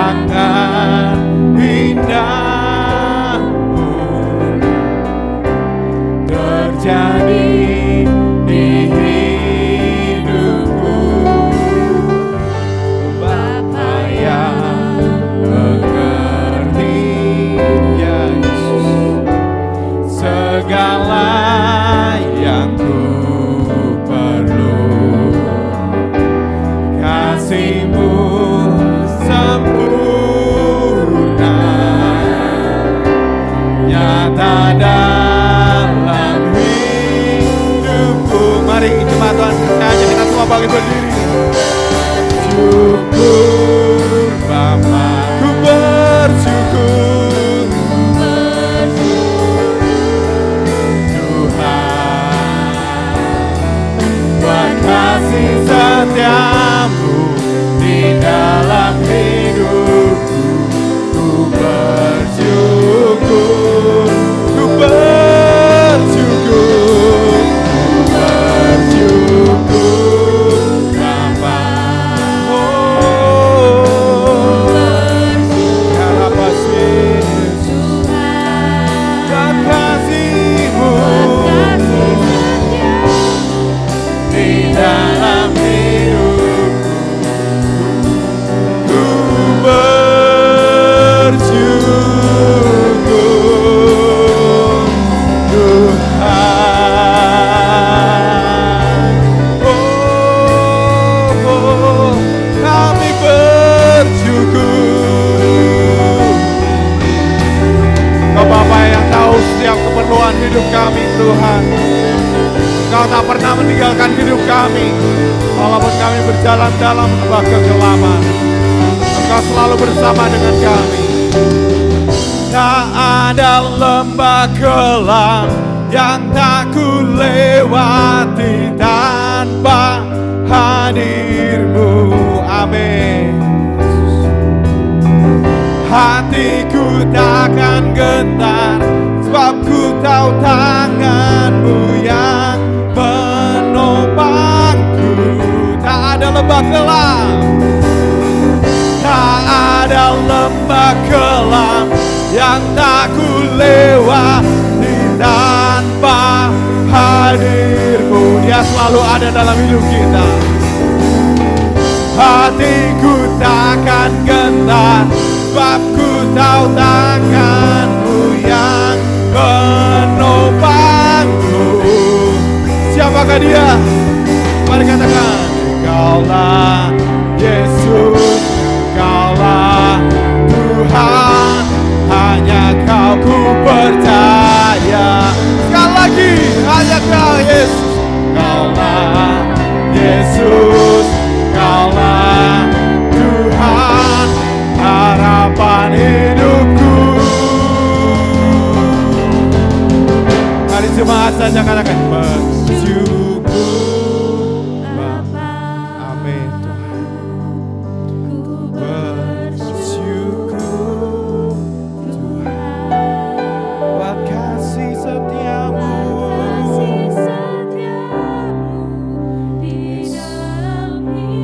Tangan indahmu terjadi di hidupku. Bapa yang mengerti, ya Yesus, segala yang ku perlu. Kasih-Mu sempurna, nyata dalam hidupku. Mari jemaat Tuhan, saja kita semua bangkit berdiri. Syukur Bapa, ku bersyukur Tuhan, buat kasih setia-Mu di dalam hidupku. Ku bersyukur, ku bersyukur, ku bersyukur Bapa. Oh, harap Yesus, kasih-Mu di dalam hidupku. Ku bersyukur Tuhan. Oh, kami bersyukur. Kau Bapa yang tahu setiap keperluan hidup kami Tuhan. Kau tak pernah meninggalkan hidup kami, walaupun kami berjalan dalam lembah kegelapan. Engkau selalu bersama dengan kami. Tak ada lembah gelap yang tak ku lewati tanpa hadir-Mu. Amin. Hatiku takkan gentar, sebab ku tahu tangan-Mu yang menopangku. Tak ada lembah gelap, tak ada lembah gelap yang tak ku lewati tanpa hadir-Mu. Dia selalu ada dalam hidup kita. Hatiku takkan gentar, sebab ku tahu tangan-Mu yang menopangku. Siapakah Dia? Mari katakan, Engkaulah Yesus, Engkaulah Tuhan, hanya Kau ku percaya. Sekali lagi, hanya Kau Yesus, Engkaulah Yesus, Engkaulah Tuhan, harapan hidupku. Mari jemaat saja katakan bersyukur Bapa. Amin Tuhan. Ku bersyukur Tuhan, buat kasih setia-Mu.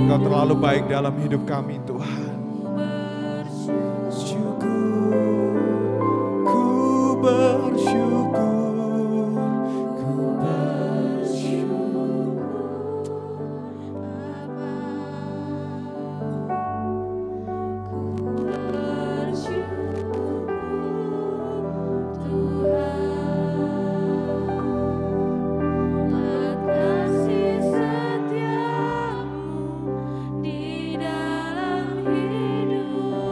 Engkau terlalu baik dalam hidup kami Tuhan. Ku bersyukur, ku bersyukur Bapa. Ku bersyukur Tuhan, buat kasih setia-Mu di dalam hidupku.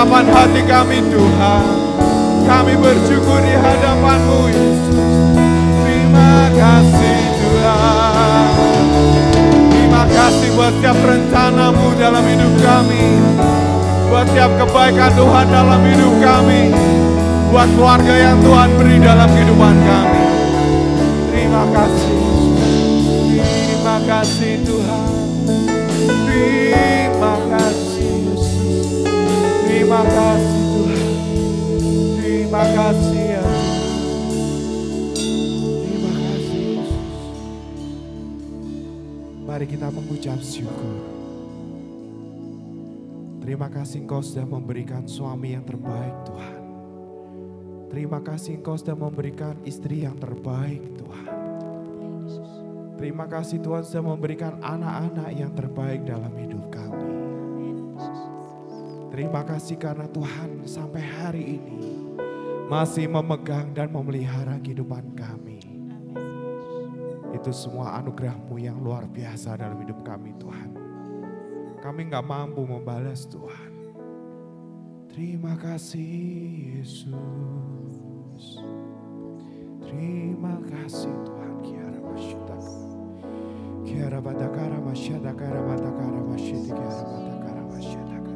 urapan hati kami Tuhan. Kami bersyukur di hadapan-Mu Yesus. Terima kasih Tuhan. Terima kasih buat setiap rencana-Mu dalam hidup kami. Buat setiap kebaikan Tuhan dalam hidup kami. Buat keluarga yang Tuhan beri dalam kehidupan kami. Terima kasih. Terima kasih Tuhan. Terima kasih Yesus. Terima kasih Tuhan. Terima kasih ya Tuhan. Terima kasih Yesus. Mari kita mengucap syukur. Terima kasih Engkau sudah memberikan suami yang terbaik Tuhan. Terima kasih Engkau sudah memberikan istri yang terbaik Tuhan. Terima kasih Tuhan sudah memberikan anak-anak yang terbaik dalam hidup kami. Terima kasih karena Tuhan sampai hari ini masih memegang dan memelihara kehidupan kami. Itu semua anugerah-Mu yang luar biasa dalam hidup kami Tuhan. Kami gak mampu membalas Tuhan. Terima kasih Yesus. Terima kasih Tuhan. Kiara masyadaka. Kiara batakara masyadakara batakara masyadi kiara batakara masyadaka.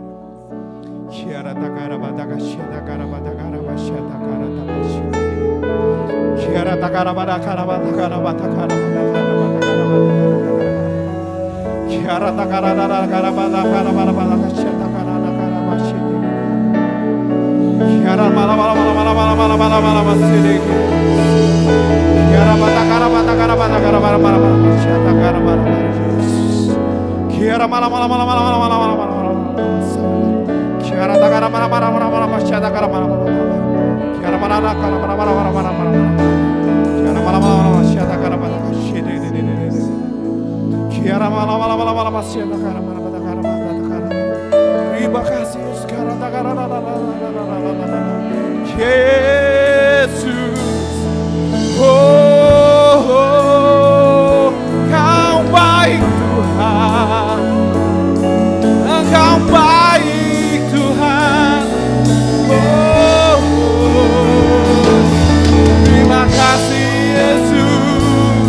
Kiara takara bataka syadakara batakara masyadakara takasyadi. Kiara takara batakara batakara batakara batakara batakara batakara. Kiara takara takara batakara batakara syadakara takara masyadi. Kiara mala mala mala mala mala mala mala mala masyadi. Kiara batakara batakara batakara mala mala mala syadakara mala mala. Kiara mala mala mala mala mala mala mala mala. Kiara takara mala mala mala mala syadakara mala mala. Kiara mala takara mala mala mala mala mala. Kiara mala mala mala syadakara mala syadi. Kiara mala mala mala mala syadakara mala batakara batakara. Terima kasih sekarang takara la la la la la. Yesus. Oh, Kau baik Tuhan. Engkau baik Tuhan. Oh, terima kasih Yesus.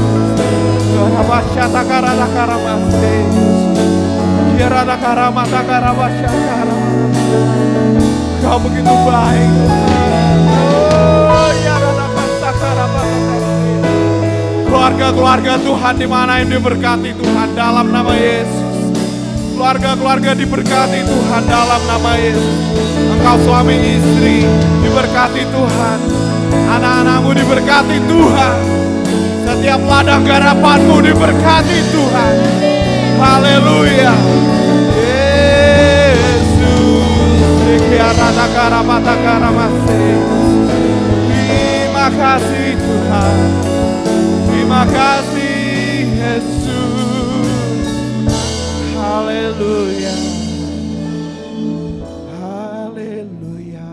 Karabashata karadakara masih. Kiradakara matakara basyakara. Kau begitu baik Tuhan. Oh, ya radakara matakara. Keluarga-keluarga Tuhan dimana yang diberkati Tuhan dalam nama Yesus. Keluarga-keluarga diberkati Tuhan dalam nama Yesus. Engkau suami istri diberkati Tuhan. Anak-anakmu diberkati Tuhan. Setiap ladang garapanmu diberkati Tuhan. Haleluya. Yesus. Terima kasih Tuhan. Terima kasih Yesus. Haleluya. Haleluya.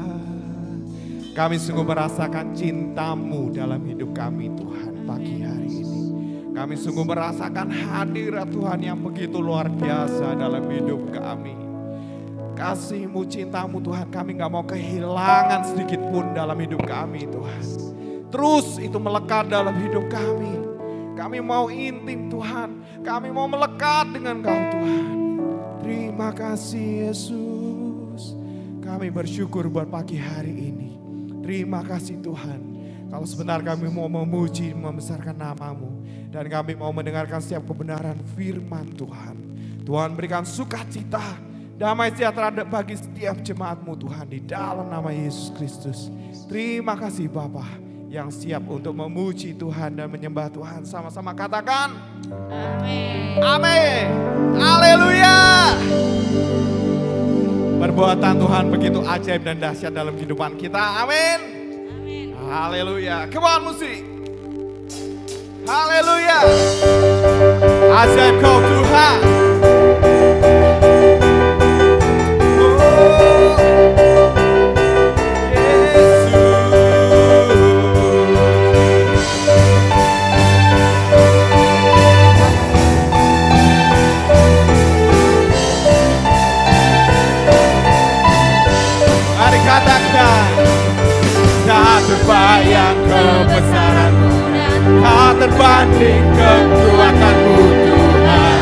Kami sungguh merasakan cinta-Mu dalam hidup kami Tuhan pagi hari ini. Kami sungguh merasakan hadirat Tuhan yang begitu luar biasa dalam hidup kami. Kasih-Mu, cinta-Mu Tuhan, kami gak mau kehilangan sedikit pun dalam hidup kami Tuhan. Terus itu melekat dalam hidup kami. Kami mau intim Tuhan. Kami mau melekat dengan Kau Tuhan. Terima kasih Yesus. Kami bersyukur buat pagi hari ini. Terima kasih Tuhan. Kalau sebentar kami mau memuji, membesarkan nama-Mu. Dan kami mau mendengarkan setiap kebenaran firman Tuhan. Tuhan berikan sukacita, damai sejahtera bagi setiap jemaat-Mu Tuhan. Di dalam nama Yesus Kristus. Terima kasih Bapa yang siap untuk memuji Tuhan dan menyembah Tuhan. Sama-sama katakan amin. Amin. Haleluya. Perbuatan Tuhan begitu ajaib dan dahsyat dalam kehidupan kita. Amin. Amin. Haleluya. Come on musik. Haleluya. Ajaib Kau Tuhan. terbanding kekuatanmu Tuhan.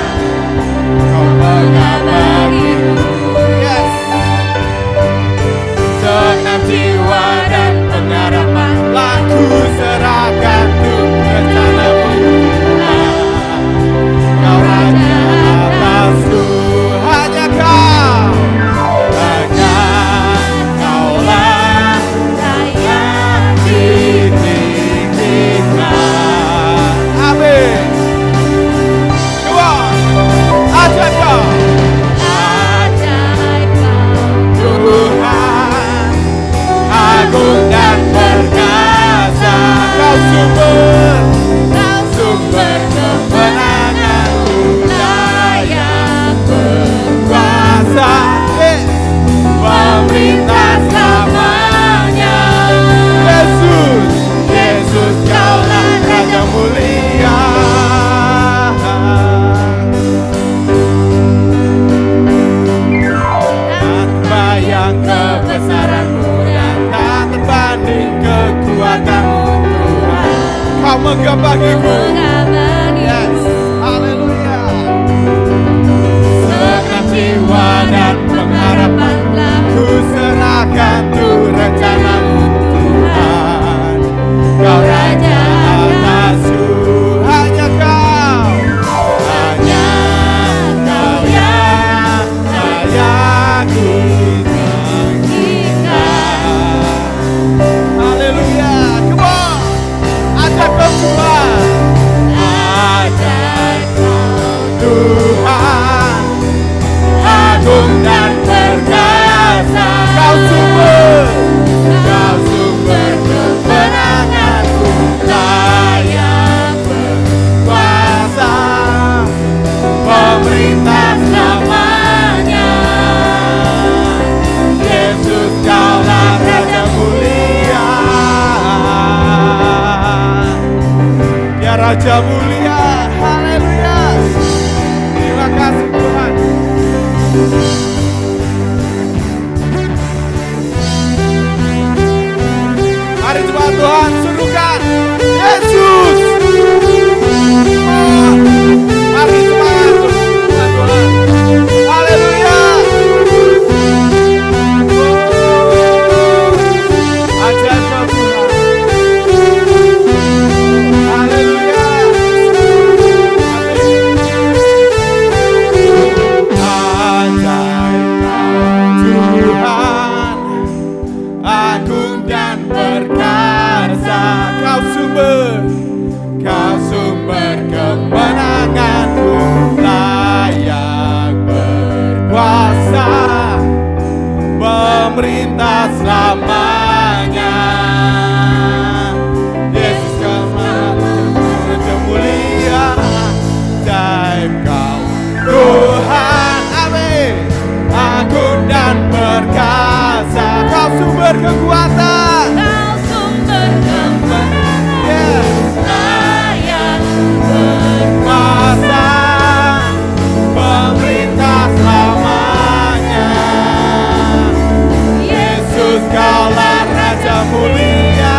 Kau mengabariku, yes. Segenap jiwa dan pengharapan telah ku serahkan untuk rencanamu Tuhan. Kau Raja atasku, hanya Kau, hanya Kaulah yang ditinggikan. Amin. Come on, ajaib Kau, Ajaib Kau Tuhan, agung dan perkasa. Kau sumber kemenanganku, layak berkuasa, pemerintah selamanya. Yesus, Yesus Kaulah Raja mulia. Tak terbayang kebesaranmu dan tak terbanding kekuatanmu Tuhan. Kau menggabagiku, yes, haleluya. Segenap jiwa dan pengharapan ku serahkan untuk rencanamu Tuhan. Kau Raja atasku, hanya Kau yang layak ditinggikan. Haleluya, come on, ajaib Kau Tuhan, ajaib Kau Tuhan, agung dan perkasa. Kau sumber kemenanganku, layak berkuasa, pemerintah selamanya. Yesus Kaulah Raja mulia, ya Raja mulia, haleluya. Terima kasih Tuhan. Mari jemaat Tuhan serukan Yesus. Mari semangat serukan Tuhan. Haleluya. Ajaib Kau Tuhan. Haleluya. Ajaib Kau Tuhan, agung dan perkasa. Kau sumber kemenanganku, layak berkuasa, pemerintah selamanya. Yesus Kaulah Raja mulia, ajaib Kau Tuhan, amin. Agung dan perkasa, Kau sumber kekuatan, Kau sumber kemenangan, yes. layak Berkuasa, pemerintah selamanya. Yesus Kaulah Raja mulia,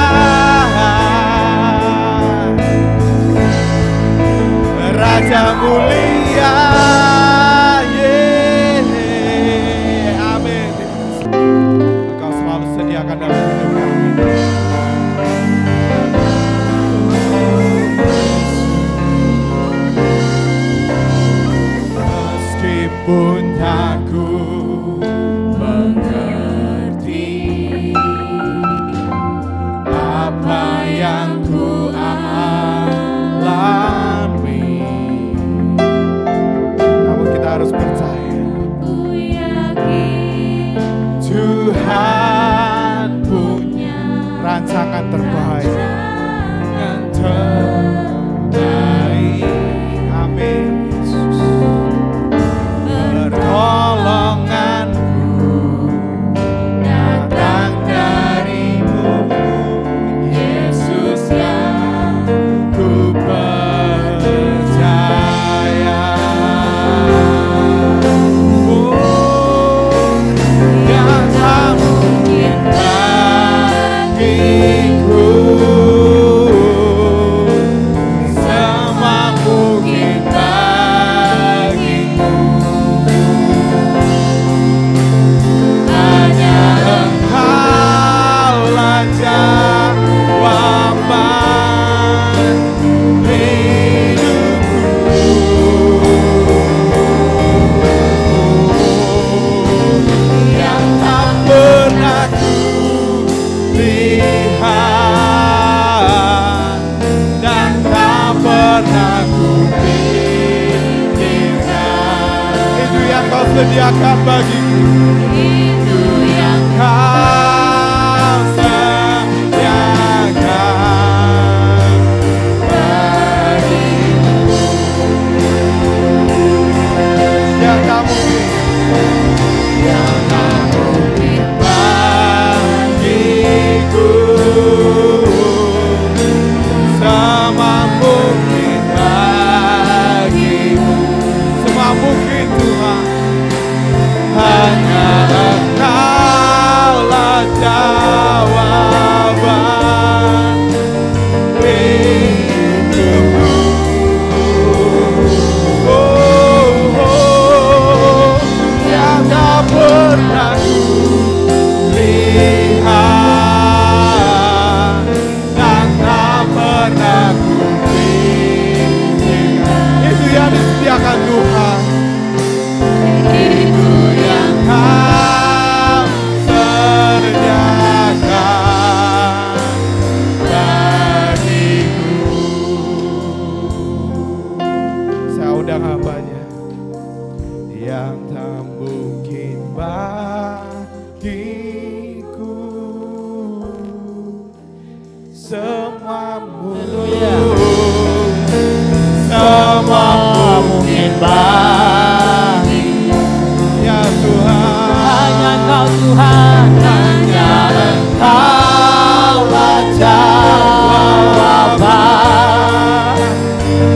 Raja mulia, amin. Engkau selalu sediakan dalam hidup kami. Meskipun aku mengerti apa yang ku alami, namun kita harus percaya ku yakin Tuhan punya rancangan terbaik. Amin. Yesus, pertolonganku datang darimu, Yesus yang ku percaya. Yang tak mungkin bagiku Kau sediakan bagiku. Itu yang Kau sediakan bagiku. Yang tak mungkin, yang tak mungkin bagiku, semua mungkin bagimu. Semua mungkin Tuhan, hanya Engkaulah jawaban hidupku. Yang tak pernah kulihat dan tak pernah kupikirkan. Itu yang disediakan Tuhan. itu yang Kau sediakan bagiku. Saya undang hambanya yang tak mungkin bagiku, semua mungkin bagi ya Tuhan. Hanya Engkau Tuhan, hanya Engkaulah jawaban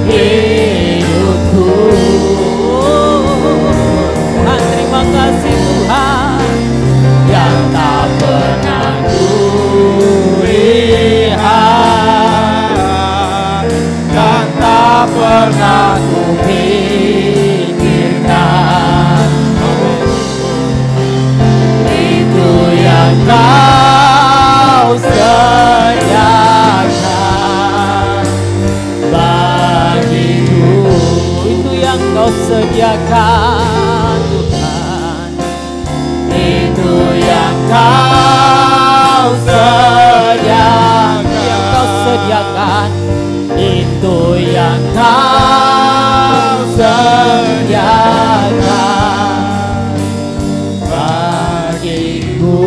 hidupku. Tuhan, terima kasih Tuhan yang tak pernah kulihat dan tak pernah kupikirkan. Itu yang Kau sediakan bagiku. Itu yang Kau sediakan Tuhan. Itu yang Kau sediakan. Yang Kau sediakan. Itu yang Kau sediakan bagiku.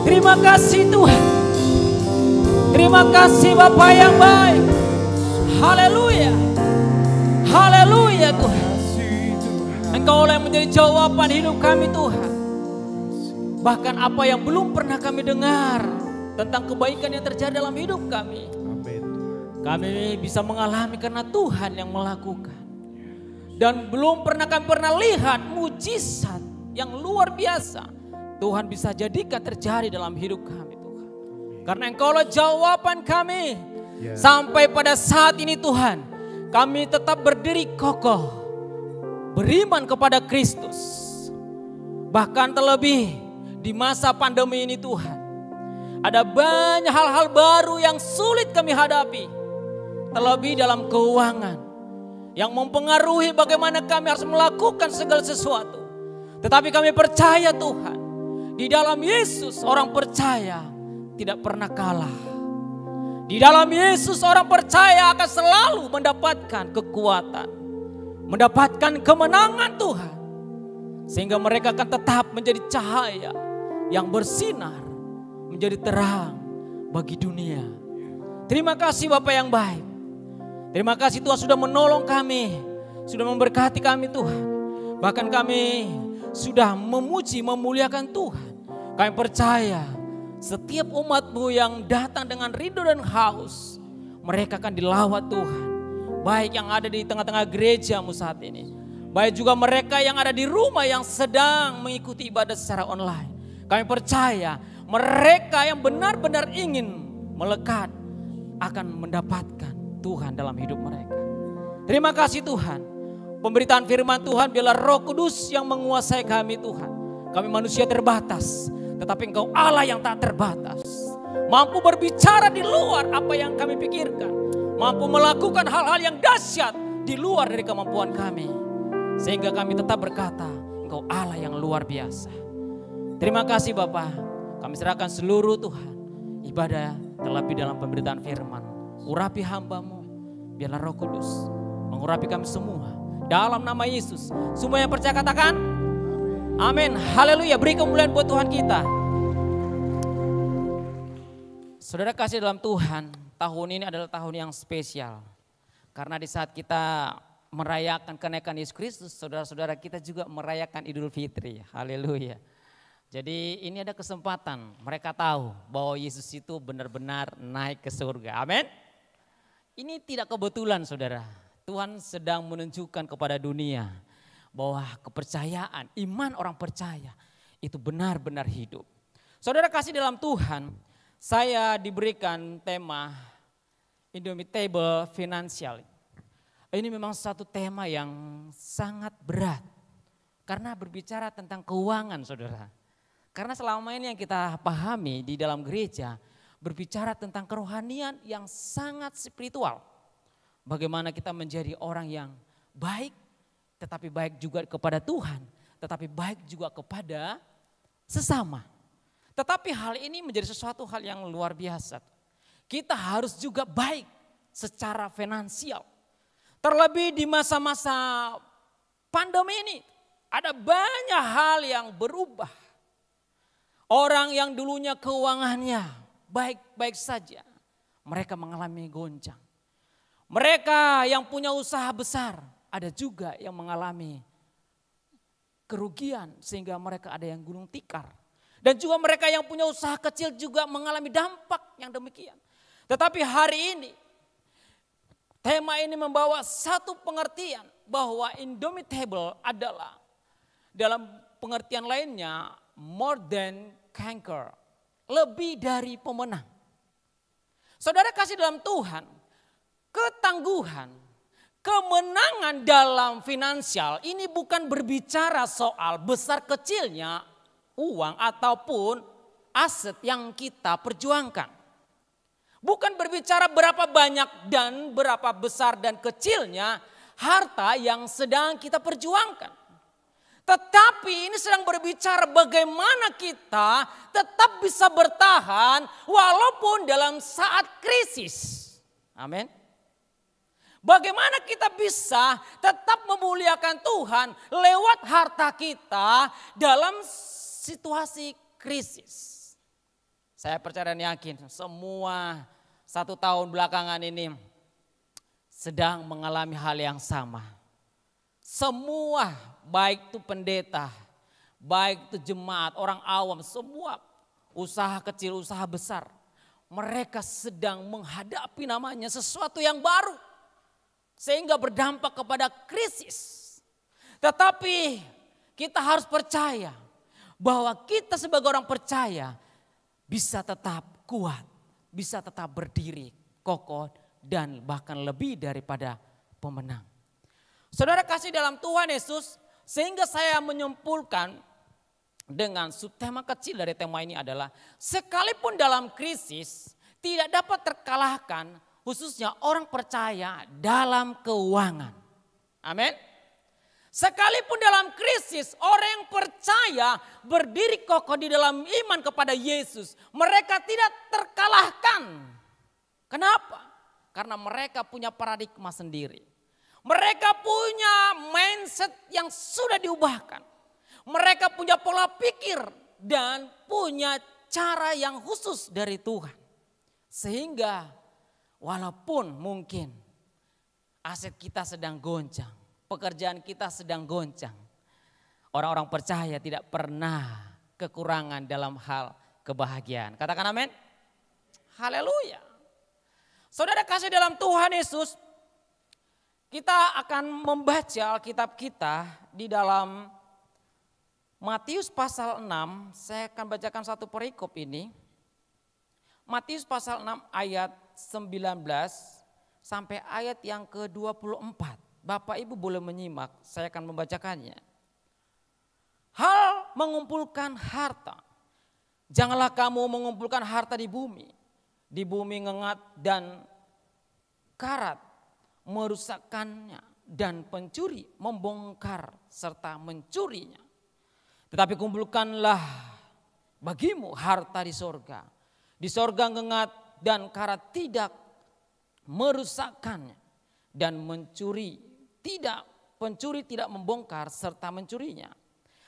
Terima kasih Tuhan. Terima kasih Bapa yang baik. Haleluya. Haleluya Tuhan. Engkau yang menjadi jawaban hidup kami Tuhan. Bahkan apa yang belum pernah kami dengar tentang kebaikan yang terjadi dalam hidup kami, Amin. kami bisa mengalami karena Tuhan yang melakukan. Dan belum pernah kami lihat mujizat yang luar biasa Tuhan bisa jadikan terjadi dalam hidup kami Tuhan. Karena Engkaulah jawaban kami. Ya. Sampai pada saat ini Tuhan, kami tetap berdiri kokoh, beriman kepada Kristus. Bahkan terlebih di masa pandemi ini Tuhan, ada banyak hal-hal baru yang sulit kami hadapi. Terlebih dalam keuangan yang mempengaruhi bagaimana kami harus melakukan segala sesuatu. Tetapi kami percaya Tuhan, di dalam Yesus orang percaya tidak pernah kalah. Di dalam Yesus orang percaya akan selalu mendapatkan kekuatan, mendapatkan kemenangan Tuhan. Sehingga mereka akan tetap menjadi cahaya yang bersinar, menjadi terang bagi dunia. Terima kasih Bapa yang baik. Terima kasih Tuhan sudah menolong kami, sudah memberkati kami Tuhan. Bahkan kami sudah memuji, memuliakan Tuhan. Kami percaya setiap umat-Mu yang datang dengan rindu dan haus, mereka akan dilawat Tuhan. Baik yang ada di tengah-tengah gereja-Mu saat ini, baik juga mereka yang ada di rumah yang sedang mengikuti ibadah secara online. Kami percaya mereka yang benar-benar ingin melekat akan mendapatkan Tuhan dalam hidup mereka. Terima kasih Tuhan. Pemberitaan firman Tuhan, biarlah Roh Kudus yang menguasai kami Tuhan. Kami manusia terbatas, tetapi Engkau Allah yang tak terbatas. Mampu berbicara di luar apa yang kami pikirkan. Mampu melakukan hal-hal yang dahsyat di luar dari kemampuan kami. Sehingga kami tetap berkata, Engkau Allah yang luar biasa. Terima kasih Bapa. Kami serahkan seluruh Tuhan ibadah terlebih dalam pemberitaan firman. Urapi hamba-Mu, biarlah Roh Kudus mengurapi kami semua dalam nama Yesus. Semua yang percaya katakan amin. Haleluya. Beri kemuliaan buat Tuhan kita. Saudara kasih dalam Tuhan, tahun ini adalah tahun yang spesial. Karena di saat kita merayakan kenaikan Yesus Kristus, saudara-saudara kita juga merayakan Idul Fitri. Haleluya. Jadi ini ada kesempatan mereka tahu bahwa Yesus itu benar-benar naik ke surga. Amin. Ini tidak kebetulan saudara. Tuhan sedang menunjukkan kepada dunia bahwa kepercayaan, iman orang percaya itu benar-benar hidup. Saudara kasih dalam Tuhan, saya diberikan tema Indomitable Financial. Ini memang satu tema yang sangat berat karena berbicara tentang keuangan saudara. Karena selama ini yang kita pahami di dalam gereja berbicara tentang kerohanian yang sangat spiritual. Bagaimana kita menjadi orang yang baik, tetapi baik juga kepada Tuhan, tetapi baik juga kepada sesama. Tetapi hal ini menjadi sesuatu hal yang luar biasa. Kita harus juga baik secara finansial. Terlebih di masa-masa pandemi ini, ada banyak hal yang berubah. Orang yang dulunya keuangannya baik-baik saja, mereka mengalami goncang. Mereka yang punya usaha besar, ada juga yang mengalami kerugian sehingga mereka ada yang gulung tikar. Dan juga mereka yang punya usaha kecil juga mengalami dampak yang demikian. Tetapi hari ini, tema ini membawa satu pengertian bahwa indomitable adalah dalam pengertian lainnya more than conquer, lebih dari pemenang. Saudara kasih dalam Tuhan, ketangguhan, kemenangan dalam finansial ini bukan berbicara soal besar kecilnya uang ataupun aset yang kita perjuangkan. Bukan berbicara berapa banyak dan berapa besar dan kecilnya harta yang sedang kita perjuangkan. Tetapi ini sedang berbicara bagaimana kita tetap bisa bertahan walaupun dalam saat krisis. Amin. Bagaimana kita bisa tetap memuliakan Tuhan lewat harta kita dalam situasi krisis. Saya percaya dan yakin semua 1 tahun belakangan ini sedang mengalami hal yang sama. Semua baik itu pendeta, baik itu jemaat, orang awam, semua usaha kecil, usaha besar. Mereka sedang menghadapi namanya sesuatu yang baru. Sehingga berdampak kepada krisis. Tetapi kita harus percaya bahwa kita sebagai orang percaya bisa tetap kuat, bisa tetap berdiri kokoh dan bahkan lebih daripada pemenang. Saudara kasih dalam Tuhan Yesus, sehingga saya menyimpulkan dengan subtema kecil dari tema ini adalah sekalipun dalam krisis tidak dapat terkalahkan khususnya orang percaya dalam keuangan. Amin. Sekalipun dalam krisis orang yang percaya berdiri kokoh di dalam iman kepada Yesus, mereka tidak terkalahkan. Kenapa? Karena mereka punya paradigma sendiri. Mereka punya mindset yang sudah diubahkan. Mereka punya pola pikir dan punya cara yang khusus dari Tuhan. Sehingga walaupun mungkin aset kita sedang goncang, pekerjaan kita sedang goncang, orang-orang percaya tidak pernah kekurangan dalam hal kebahagiaan. Katakan amin. Haleluya. Saudara kasih dalam Tuhan Yesus, kita akan membaca Alkitab kita di dalam Matius pasal 6. Saya akan bacakan satu perikop ini. Matius pasal 6 ayat 19 sampai ayat yang ke-24. Bapak Ibu boleh menyimak, saya akan membacakannya. Hal mengumpulkan harta. Janganlah kamu mengumpulkan harta di bumi. Di bumi ngengat dan karat merusakkannya dan pencuri membongkar serta mencurinya. Tetapi kumpulkanlah bagimu harta di sorga. Di sorga ngengat dan karat tidak merusakkannya dan mencuri tidak pencuri tidak membongkar serta mencurinya.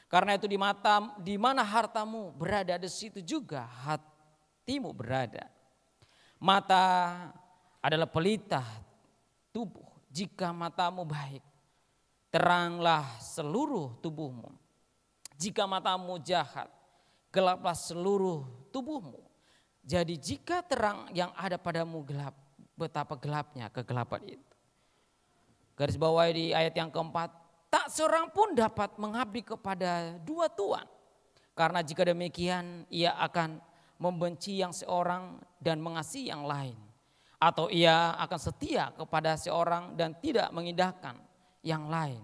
Karena itu di mana hartamu berada, di situ juga hatimu berada. Mata adalah pelita tubuh. Jika matamu baik, teranglah seluruh tubuhmu. Jika matamu jahat, gelaplah seluruh tubuhmu. Jadi jika terang yang ada padamu gelap, betapa gelapnya kegelapan itu. Garis bawahi di ayat yang keempat, tak seorang pun dapat mengabdi kepada dua tuan. Karena jika demikian ia akan membenci yang seorang dan mengasihi yang lain. Atau ia akan setia kepada seorang dan tidak mengindahkan yang lain.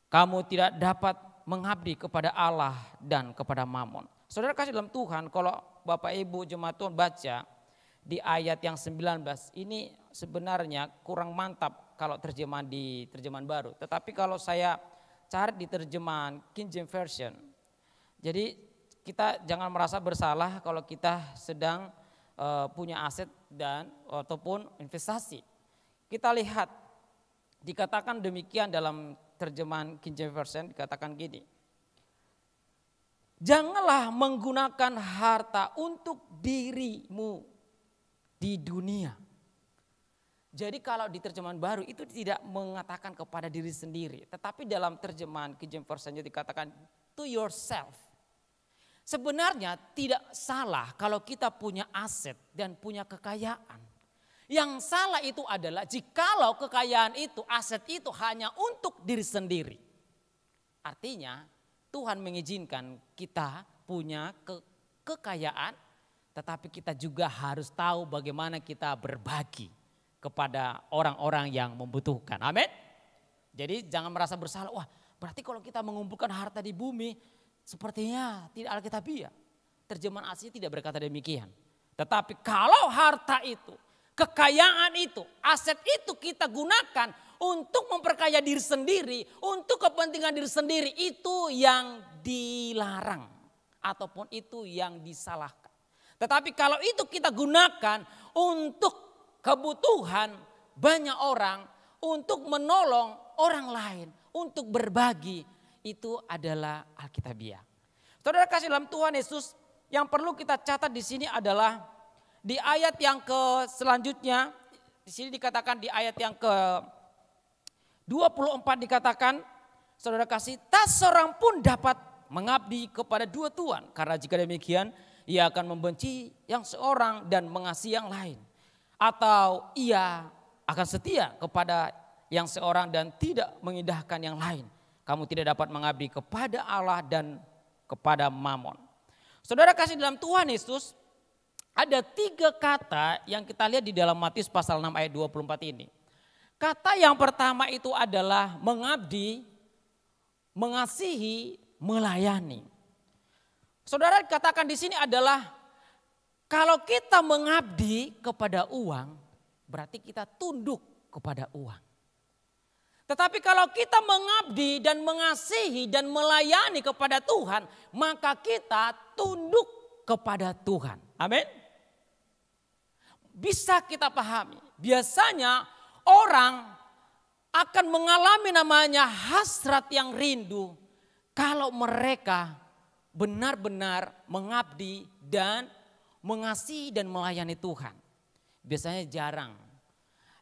Kamu tidak dapat mengabdi kepada Allah dan kepada Mammon. Saudara kasih dalam Tuhan, kalau Bapak Ibu jemaat Tuhan baca di ayat yang 19, ini sebenarnya kurang mantap kalau terjemahan di terjemahan baru. Tetapi kalau saya cari di terjemahan King James Version, jadi kita jangan merasa bersalah kalau kita sedang punya aset dan ataupun investasi. Kita lihat dikatakan demikian dalam terjemahan King James Version, dikatakan gini. Janganlah menggunakan harta untuk dirimu di dunia. Jadi kalau di terjemahan baru itu tidak mengatakan kepada diri sendiri. Tetapi dalam terjemahan King James Version dikatakan to yourself. Sebenarnya tidak salah kalau kita punya aset dan punya kekayaan. Yang salah itu adalah jikalau kekayaan itu, aset itu hanya untuk diri sendiri. Artinya Tuhan mengizinkan kita punya kekayaan, tetapi kita juga harus tahu bagaimana kita berbagi kepada orang-orang yang membutuhkan. Amin. Jadi jangan merasa bersalah, wah berarti kalau kita mengumpulkan harta di bumi, sepertinya tidak alkitabiah. Terjemahan asli tidak berkata demikian. Tetapi kalau harta itu, kekayaan itu, aset itu kita gunakan untuk memperkaya diri sendiri, untuk kepentingan diri sendiri, itu yang dilarang ataupun itu yang disalahkan. Tetapi kalau itu kita gunakan untuk kebutuhan banyak orang, untuk menolong orang lain, untuk berbagi, itu adalah alkitabiah. Saudara kasih dalam Tuhan Yesus, yang perlu kita catat di sini adalah di ayat yang selanjutnya, di sini dikatakan di ayat yang ke-24 dikatakan, saudara kasih, tak seorang pun dapat mengabdi kepada dua tuan. Karena jika demikian ia akan membenci yang seorang dan mengasihi yang lain. Atau ia akan setia kepada yang seorang dan tidak mengindahkan yang lain. Kamu tidak dapat mengabdi kepada Allah dan kepada Mammon. Saudara kasih dalam Tuhan Yesus, ada 3 kata yang kita lihat di dalam Matius pasal 6 ayat 24 ini. Kata yang pertama itu adalah mengabdi, mengasihi, melayani. Saudara katakan di sini adalah kalau kita mengabdi kepada uang, berarti kita tunduk kepada uang. Tetapi kalau kita mengabdi dan mengasihi dan melayani kepada Tuhan, maka kita tunduk kepada Tuhan. Amin. Bisa kita pahami. Biasanya orang akan mengalami namanya hasrat yang rindu kalau mereka benar-benar mengabdi dan mengasihi dan melayani Tuhan. Biasanya jarang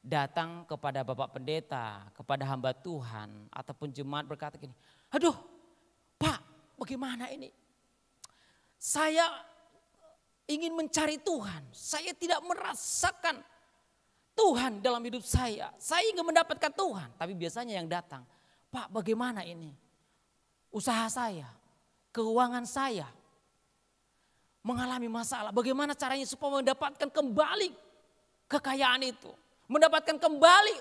datang kepada Bapak Pendeta, kepada hamba Tuhan, ataupun jemaat berkata gini, aduh Pak bagaimana ini? Saya ingin mencari Tuhan, saya tidak merasakan Tuhan dalam hidup saya ingin mendapatkan Tuhan. Tapi biasanya yang datang, Pak bagaimana ini? Usaha saya, keuangan saya mengalami masalah, bagaimana caranya supaya mendapatkan kembali kekayaan itu? Mendapatkan kembali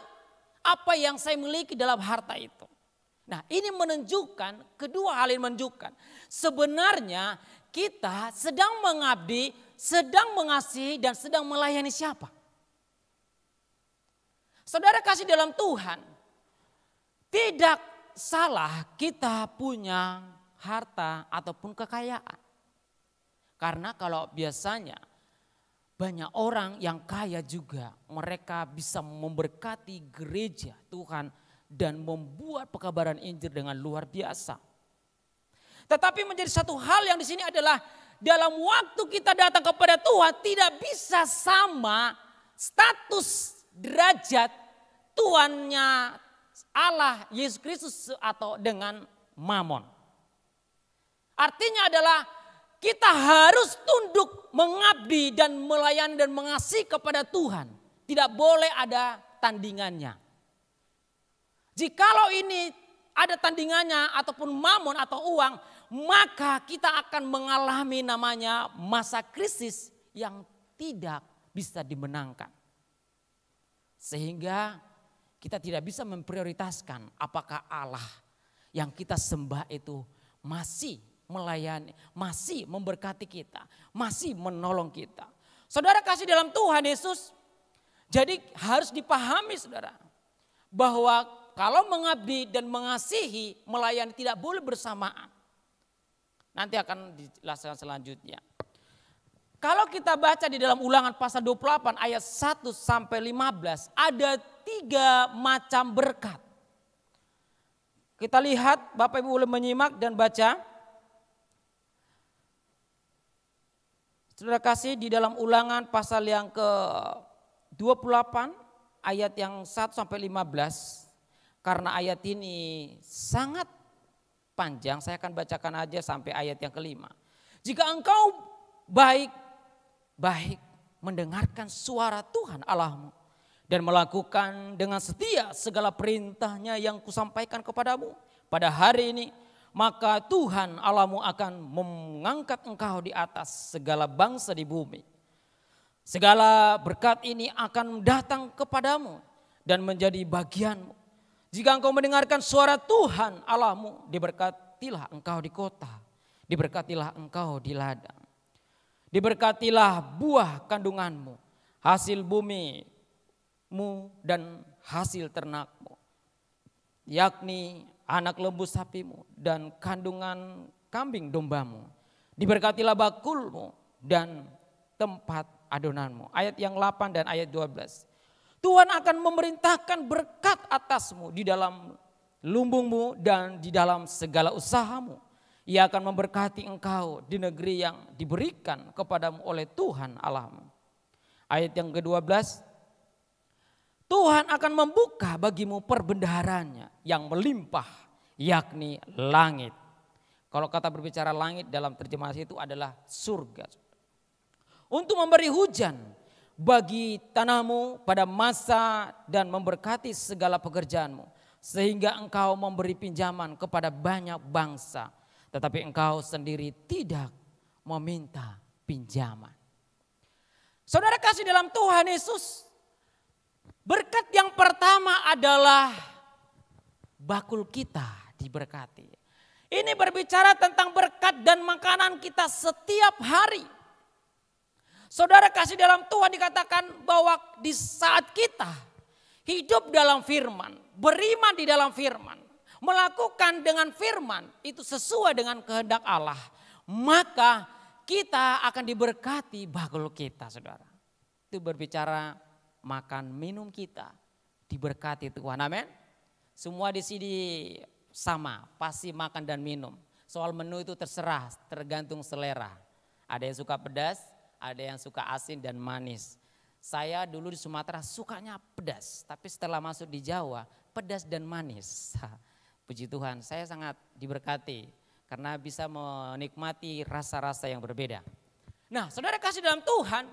apa yang saya miliki dalam harta itu. Nah ini menunjukkan, kedua hal ini menunjukkan. Sebenarnya kita sedang mengabdi, sedang mengasihi dan sedang melayani siapa? Saudara kasih dalam Tuhan, tidak salah kita punya harta ataupun kekayaan. Karena kalau biasanya banyak orang yang kaya juga, mereka bisa memberkati gereja Tuhan dan membuat pekabaran Injil dengan luar biasa. Tetapi menjadi satu hal yang di sini adalah dalam waktu kita datang kepada Tuhan tidak bisa sama status derajat Tuhannya Allah Yesus Kristus atau dengan Mamon. Artinya adalah kita harus tunduk mengabdi dan melayani dan mengasihi kepada Tuhan. Tidak boleh ada tandingannya. Jikalau ini ada tandingannya ataupun mamon atau uang, maka kita akan mengalami namanya masa krisis yang tidak bisa dimenangkan. Sehingga kita tidak bisa memprioritaskan apakah Allah yang kita sembah itu masih melayani, masih memberkati kita, masih menolong kita. Saudara kasih dalam Tuhan Yesus, jadi harus dipahami saudara, bahwa kalau mengabdi dan mengasihi, melayani tidak boleh bersamaan. Nanti akan dijelaskan selanjutnya. Kalau kita baca di dalam Ulangan pasal 28 ayat 1 sampai 15, ada 3 macam berkat. Kita lihat, Bapak Ibu boleh menyimak dan baca. Saudara kasih di dalam Ulangan pasal yang ke-28 ayat yang 1 sampai 15. Karena ayat ini sangat panjang, saya akan bacakan aja sampai ayat yang ke-5. Jika engkau baik mendengarkan suara Tuhan Allahmu dan melakukan dengan setia segala perintahnya yang kusampaikan kepadamu pada hari ini, maka Tuhan Allahmu akan mengangkat engkau di atas segala bangsa di bumi. Segala berkat ini akan datang kepadamu dan menjadi bagianmu. Jika engkau mendengarkan suara Tuhan Allahmu, diberkatilah engkau di kota, diberkatilah engkau di ladang. Diberkatilah buah kandunganmu, hasil bumimu dan hasil ternakmu, yakni anak lembu sapimu dan kandungan kambing dombamu. Diberkatilah bakulmu dan tempat adonanmu. Ayat yang 8 dan ayat 12. Tuhan akan memerintahkan berkat atasmu di dalam lumbungmu dan di dalam segala usahamu. Ia akan memberkati engkau di negeri yang diberikan kepadamu oleh Tuhan Allahmu. Ayat yang ke-12. Tuhan akan membuka bagimu perbendaharanya yang melimpah, yakni langit. Kalau kata berbicara langit dalam terjemahan itu adalah surga. Untuk memberi hujan bagi tanahmu pada masa dan memberkati segala pekerjaanmu. Sehingga engkau memberi pinjaman kepada banyak bangsa. Tetapi engkau sendiri tidak meminta pinjaman. Saudara kasih dalam Tuhan Yesus, berkat yang pertama adalah bakul kita diberkati. Ini berbicara tentang berkat dan makanan kita setiap hari. Saudara kasih dalam Tuhan dikatakan bahwa di saat kita hidup dalam firman, beriman di dalam firman, melakukan dengan firman itu sesuai dengan kehendak Allah, maka kita akan diberkati bakul kita saudara. Itu berbicara makan minum kita diberkati Tuhan, amin. Semua di sini sama, pasti makan dan minum. Soal menu itu terserah, tergantung selera. Ada yang suka pedas, ada yang suka asin dan manis. Saya dulu di Sumatera sukanya pedas, tapi setelah masuk di Jawa pedas dan manis. Puji Tuhan, saya sangat diberkati karena bisa menikmati rasa-rasa yang berbeda. Nah, saudara kasih dalam Tuhan,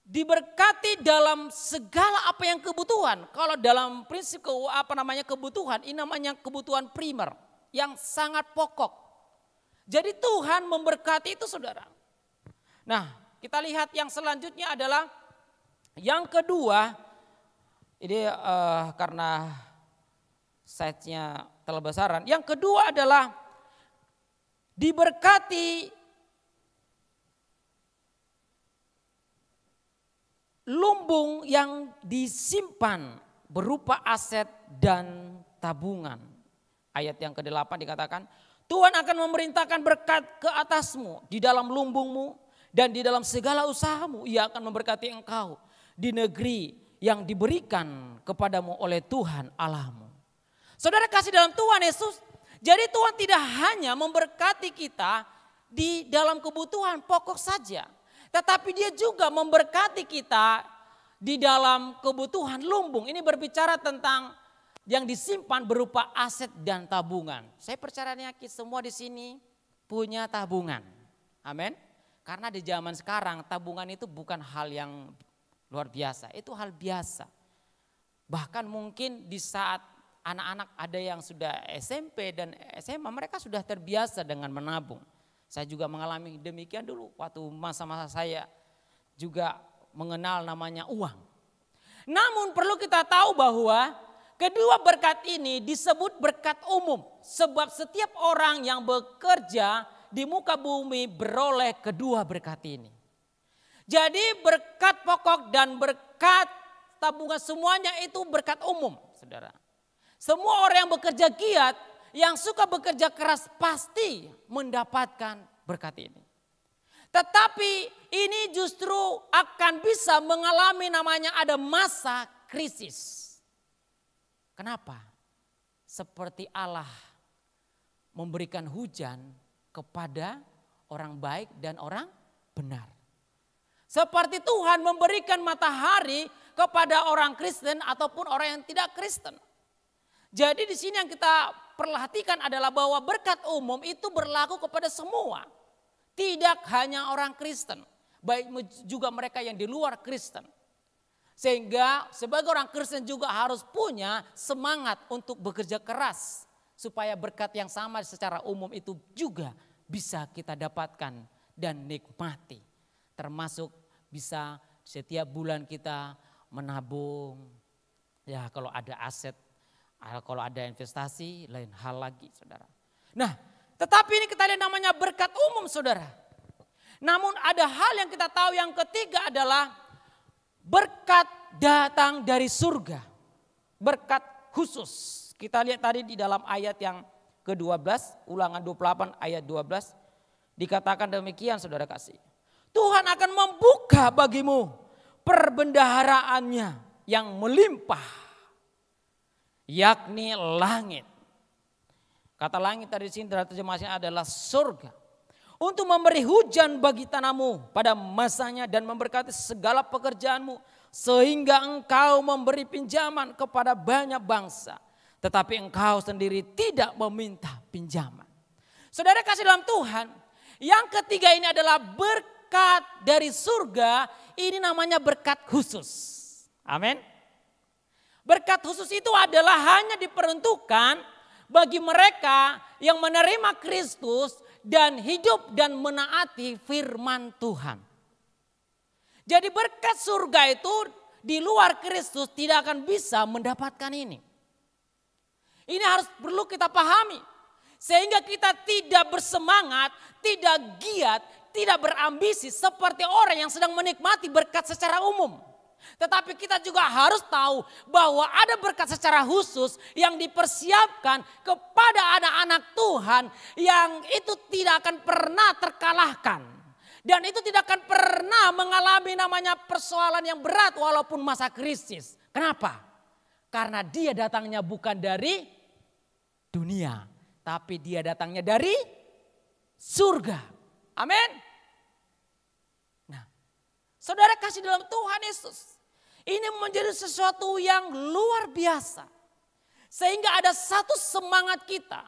diberkati dalam segala apa yang kebutuhan. Kalau dalam prinsip kebutuhan, ini namanya kebutuhan primer yang sangat pokok. Jadi Tuhan memberkati itu saudara. Nah, kita lihat yang selanjutnya adalah yang kedua, ini karena size-nya terlalu besaran. Yang kedua adalah diberkati lumbung yang disimpan berupa aset dan tabungan. Ayat yang ke-8 dikatakan, Tuhan akan memerintahkan berkat ke atasmu di dalam lumbungmu dan di dalam segala usahamu. Ia akan memberkati engkau di negeri yang diberikan kepadamu oleh Tuhan Allahmu. Saudara kasih dalam Tuhan Yesus, jadi Tuhan tidak hanya memberkati kita di dalam kebutuhan pokok saja. Tetapi dia juga memberkati kita di dalam kebutuhan lumbung. Ini berbicara tentang yang disimpan berupa aset dan tabungan. Saya percaya yakin semua di sini punya tabungan. Amin. Karena di zaman sekarang tabungan itu bukan hal yang luar biasa. Itu hal biasa. Bahkan mungkin di saat anak-anak ada yang sudah SMP dan SMA, mereka sudah terbiasa dengan menabung. Saya juga mengalami demikian dulu waktu masa-masa saya juga mengenal namanya uang. Namun perlu kita tahu bahwa kedua berkat ini disebut berkat umum. Sebab setiap orang yang bekerja di muka bumi beroleh kedua berkat ini. Jadi berkat pokok dan berkat tabungan semuanya itu berkat umum, saudara. Semua orang yang bekerja giat, yang suka bekerja keras pasti mendapatkan berkat ini. Tetapi ini justru akan bisa mengalami namanya ada masa krisis. Kenapa? Seperti Allah memberikan hujan kepada orang baik dan orang benar. Seperti Tuhan memberikan matahari kepada orang Kristen ataupun orang yang tidak Kristen. Jadi di sini yang kita perhatikan adalah bahwa berkat umum itu berlaku kepada semua. Tidak hanya orang Kristen, baik juga mereka yang di luar Kristen. Sehingga sebagai orang Kristen juga harus punya semangat untuk bekerja keras. Supaya berkat yang sama secara umum itu juga bisa kita dapatkan dan nikmati. Termasuk bisa setiap bulan kita menabung. Ya kalau ada aset. Kalau ada investasi lain hal lagi saudara. Nah tetapi ini kita lihat namanya berkat umum saudara. Namun ada hal yang kita tahu yang ketiga adalah berkat datang dari surga. Berkat khusus. Kita lihat tadi di dalam ayat yang ke-12 Ulangan 28 ayat 12. Dikatakan demikian saudara kasih. Tuhan akan membuka bagimu perbendaharaannya yang melimpah. Yakni langit. Kata langit tadi di sini terjemahnya adalah surga. Untuk memberi hujan bagi tanahmu pada masanya dan memberkati segala pekerjaanmu. Sehingga engkau memberi pinjaman kepada banyak bangsa. Tetapi engkau sendiri tidak meminta pinjaman. Saudara kasih dalam Tuhan. Yang ketiga ini adalah berkat dari surga. Ini namanya berkat khusus. Amin. Berkat khusus itu adalah hanya diperuntukkan bagi mereka yang menerima Kristus dan hidup dan menaati firman Tuhan. Jadi berkat surga itu di luar Kristus tidak akan bisa mendapatkan ini. Ini harus perlu kita pahami. Sehingga kita tidak bersemangat, tidak giat, tidak berambisi seperti orang yang sedang menikmati berkat secara umum. Tetapi kita juga harus tahu bahwa ada berkat secara khusus yang dipersiapkan kepada anak-anak Tuhan yang itu tidak akan pernah terkalahkan. Dan itu tidak akan pernah mengalami namanya persoalan yang berat walaupun masa krisis. Kenapa? Karena dia datangnya bukan dari dunia, tapi dia datangnya dari surga. Amin. Nah, saudara kasih dalam Tuhan Yesus. Ini menjadi sesuatu yang luar biasa. Sehingga ada satu semangat kita.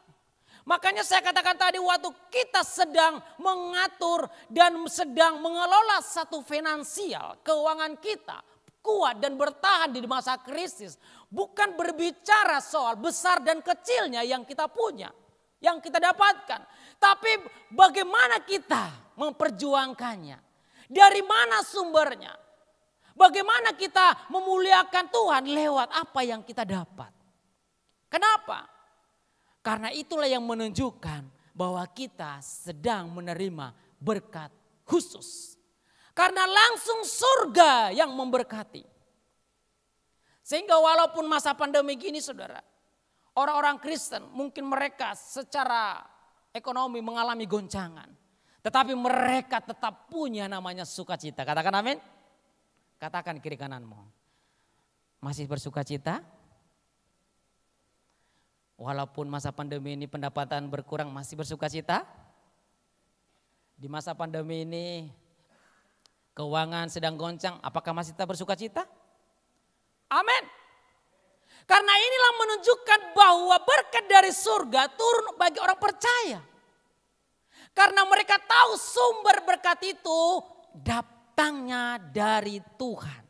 Makanya saya katakan tadi waktu kita sedang mengatur dan sedang mengelola satu finansial, keuangan kita kuat dan bertahan di masa krisis. Bukan berbicara soal besar dan kecilnya yang kita punya, yang kita dapatkan. Tapi bagaimana kita memperjuangkannya. Dari mana sumbernya. Bagaimana kita memuliakan Tuhan lewat apa yang kita dapat. Kenapa? Karena itulah yang menunjukkan bahwa kita sedang menerima berkat khusus. Karena langsung surga yang memberkati. Sehingga walaupun masa pandemi gini saudara. Orang-orang Kristen mungkin mereka secara ekonomi mengalami goncangan. Tetapi mereka tetap punya namanya sukacita. Katakan amin. Katakan kiri kananmu. Masih bersuka cita? Walaupun masa pandemi ini pendapatan berkurang, masih bersuka cita? Di masa pandemi ini keuangan sedang goncang, apakah masih tetap bersuka cita? Amin. Karena inilah menunjukkan bahwa berkat dari surga turun bagi orang percaya. Karena mereka tahu sumber berkat itu datangnya dari Tuhan.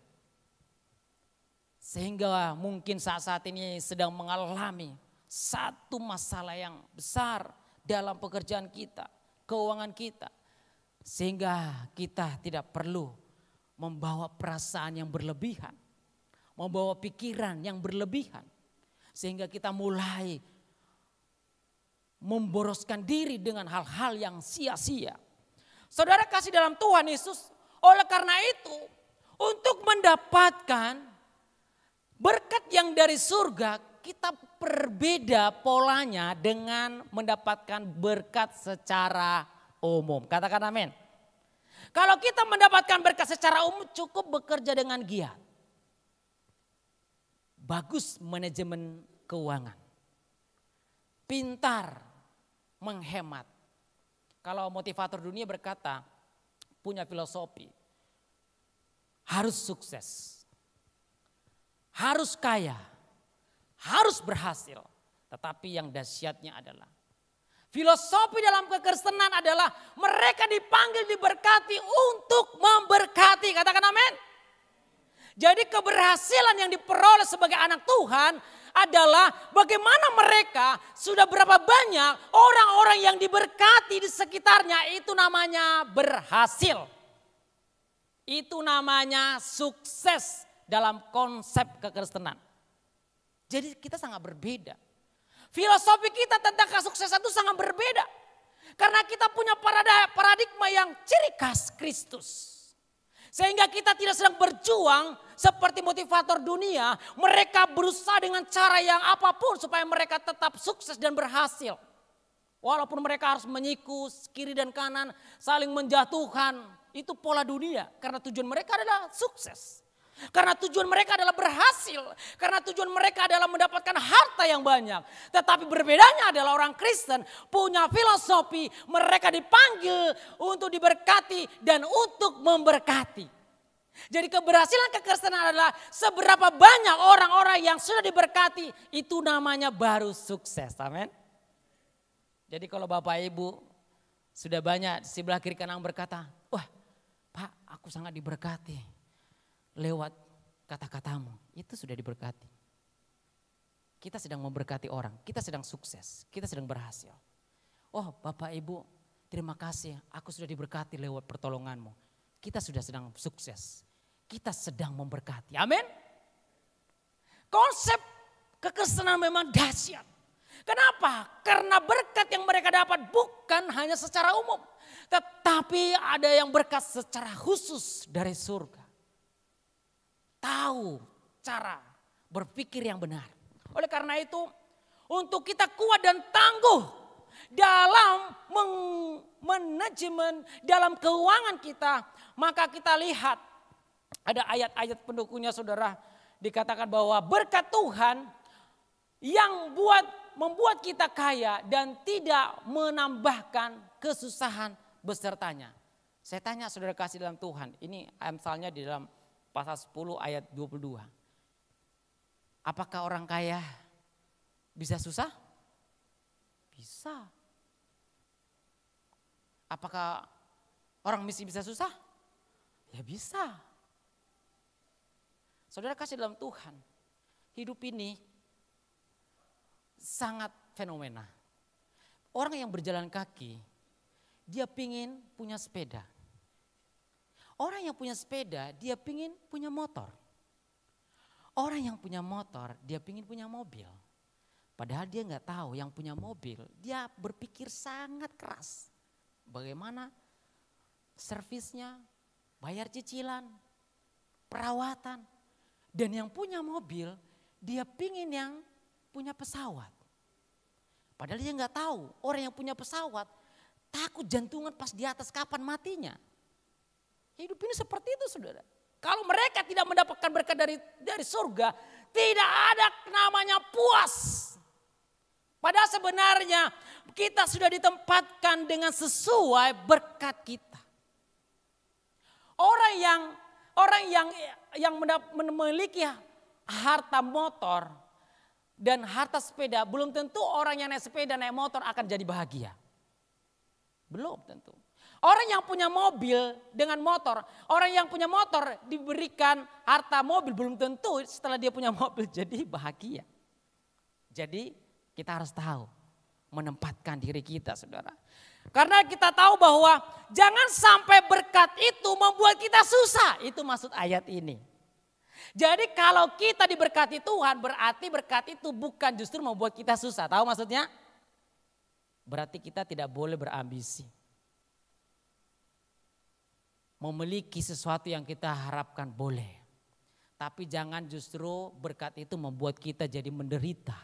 Sehingga mungkin saat ini sedang mengalami satu masalah yang besar dalam pekerjaan kita, keuangan kita. Sehingga kita tidak perlu membawa perasaan yang berlebihan, membawa pikiran yang berlebihan. Sehingga kita mulai memboroskan diri dengan hal-hal yang sia-sia. Saudara kasih dalam Tuhan Yesus, oleh karena itu untuk mendapatkan berkat yang dari surga, kita berbeda polanya dengan mendapatkan berkat secara umum. Katakan amin. Kalau kita mendapatkan berkat secara umum cukup bekerja dengan giat. Bagus manajemen keuangan. Pintar menghemat. Kalau motivator dunia berkata, punya filosofi, harus sukses, harus kaya, harus berhasil. Tetapi yang dahsyatnya adalah filosofi dalam kekristenan adalah mereka dipanggil diberkati untuk memberkati. Katakan amin. Jadi keberhasilan yang diperoleh sebagai anak Tuhan adalah bagaimana mereka sudah berapa banyak orang-orang yang diberkati di sekitarnya, itu namanya berhasil. Itu namanya sukses dalam konsep kekristenan. Jadi kita sangat berbeda. Filosofi kita tentang kesuksesan itu sangat berbeda. Karena kita punya paradigma yang ciri khas Kristus. Sehingga kita tidak sedang berjuang seperti motivator dunia. Mereka berusaha dengan cara yang apapun supaya mereka tetap sukses dan berhasil. Walaupun mereka harus menyikus kiri dan kanan, saling menjatuhkan. Itu pola dunia. Karena tujuan mereka adalah sukses. Karena tujuan mereka adalah berhasil. Karena tujuan mereka adalah mendapatkan harta yang banyak. Tetapi berbedanya adalah orang Kristen punya filosofi. Mereka dipanggil untuk diberkati dan untuk memberkati. Jadi keberhasilan kekristenan adalah seberapa banyak orang-orang yang sudah diberkati. Itu namanya baru sukses. Amin. Jadi kalau Bapak Ibu sudah banyak sebelah kiri kanan berkata, wah Pak, aku sangat diberkati. Lewat kata-katamu, itu sudah diberkati. Kita sedang memberkati orang, kita sedang sukses, kita sedang berhasil. Oh Bapak Ibu, terima kasih, aku sudah diberkati lewat pertolonganmu. Kita sudah sedang sukses, kita sedang memberkati. Amin. Konsep kekristenan memang dahsyat. Kenapa? Karena berkat yang mereka dapat bukan hanya secara umum, tetapi ada yang berkat secara khusus dari surga. Tahu cara berpikir yang benar. Oleh karena itu, untuk kita kuat dan tangguh dalam manajemen, dalam keuangan kita, maka kita lihat ada ayat-ayat pendukungnya saudara. Dikatakan bahwa berkat Tuhan yang membuat kita kaya dan tidak menambahkan kesusahan besertanya. Saya tanya saudara kasih dalam Tuhan, ini misalnya di dalam pasal 10 ayat 22. Apakah orang kaya bisa susah? Bisa. Apakah orang miskin bisa susah? Ya bisa. Saudara kasih dalam Tuhan, hidup ini sangat fenomena. Orang yang berjalan kaki, dia pingin punya sepeda. Orang yang punya sepeda, dia pingin punya motor. Orang yang punya motor, dia pingin punya mobil. Padahal dia nggak tahu yang punya mobil, dia berpikir sangat keras. Bagaimana servisnya, bayar cicilan, perawatan. Dan yang punya mobil, dia pingin yang punya pesawat. Padahal dia nggak tahu, orang yang punya pesawat takut jantungan pas di atas kapan matinya. Hidup ini seperti itu saudara. Kalau mereka tidak mendapatkan berkat dari surga, tidak ada namanya puas. Padahal sebenarnya kita sudah ditempatkan dengan sesuai berkat kita. Orang yang memiliki harta motor dan harta sepeda, belum tentu orang yang naik sepeda, naik motor akan jadi bahagia. Belum tentu. Orang yang punya mobil dengan motor, orang yang punya motor diberikan harta mobil, belum tentu setelah dia punya mobil jadi bahagia. Jadi kita harus tahu menempatkan diri kita, saudara. Karena kita tahu bahwa jangan sampai berkat itu membuat kita susah. Itu maksud ayat ini. Jadi kalau kita diberkati Tuhan, berarti berkat itu bukan justru membuat kita susah. Tahu maksudnya? Berarti kita tidak boleh berambisi. Memiliki sesuatu yang kita harapkan boleh. Tapi jangan justru berkat itu membuat kita jadi menderita.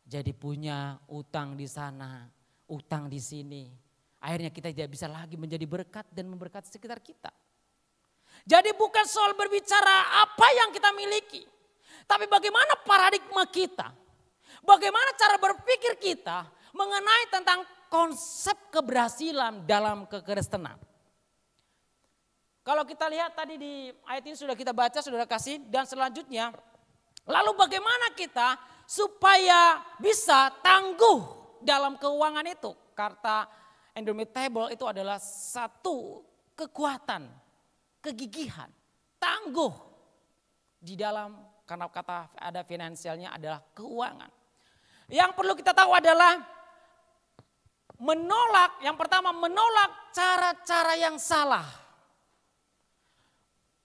Jadi punya utang di sana, utang di sini. Akhirnya kita tidak bisa lagi menjadi berkat dan memberkati sekitar kita. Jadi bukan soal berbicara apa yang kita miliki. Tapi bagaimana paradigma kita. Bagaimana cara berpikir kita mengenai tentang konsep keberhasilan dalam kekristenan. Kalau kita lihat tadi di ayat ini sudah kita baca, saudara kasih. Dan selanjutnya, lalu bagaimana kita supaya bisa tangguh dalam keuangan itu. Kata indomitable itu adalah satu kekuatan, kegigihan, tangguh. Di dalam, karena kata ada finansialnya adalah keuangan. Yang perlu kita tahu adalah menolak, yang pertama menolak cara-cara yang salah.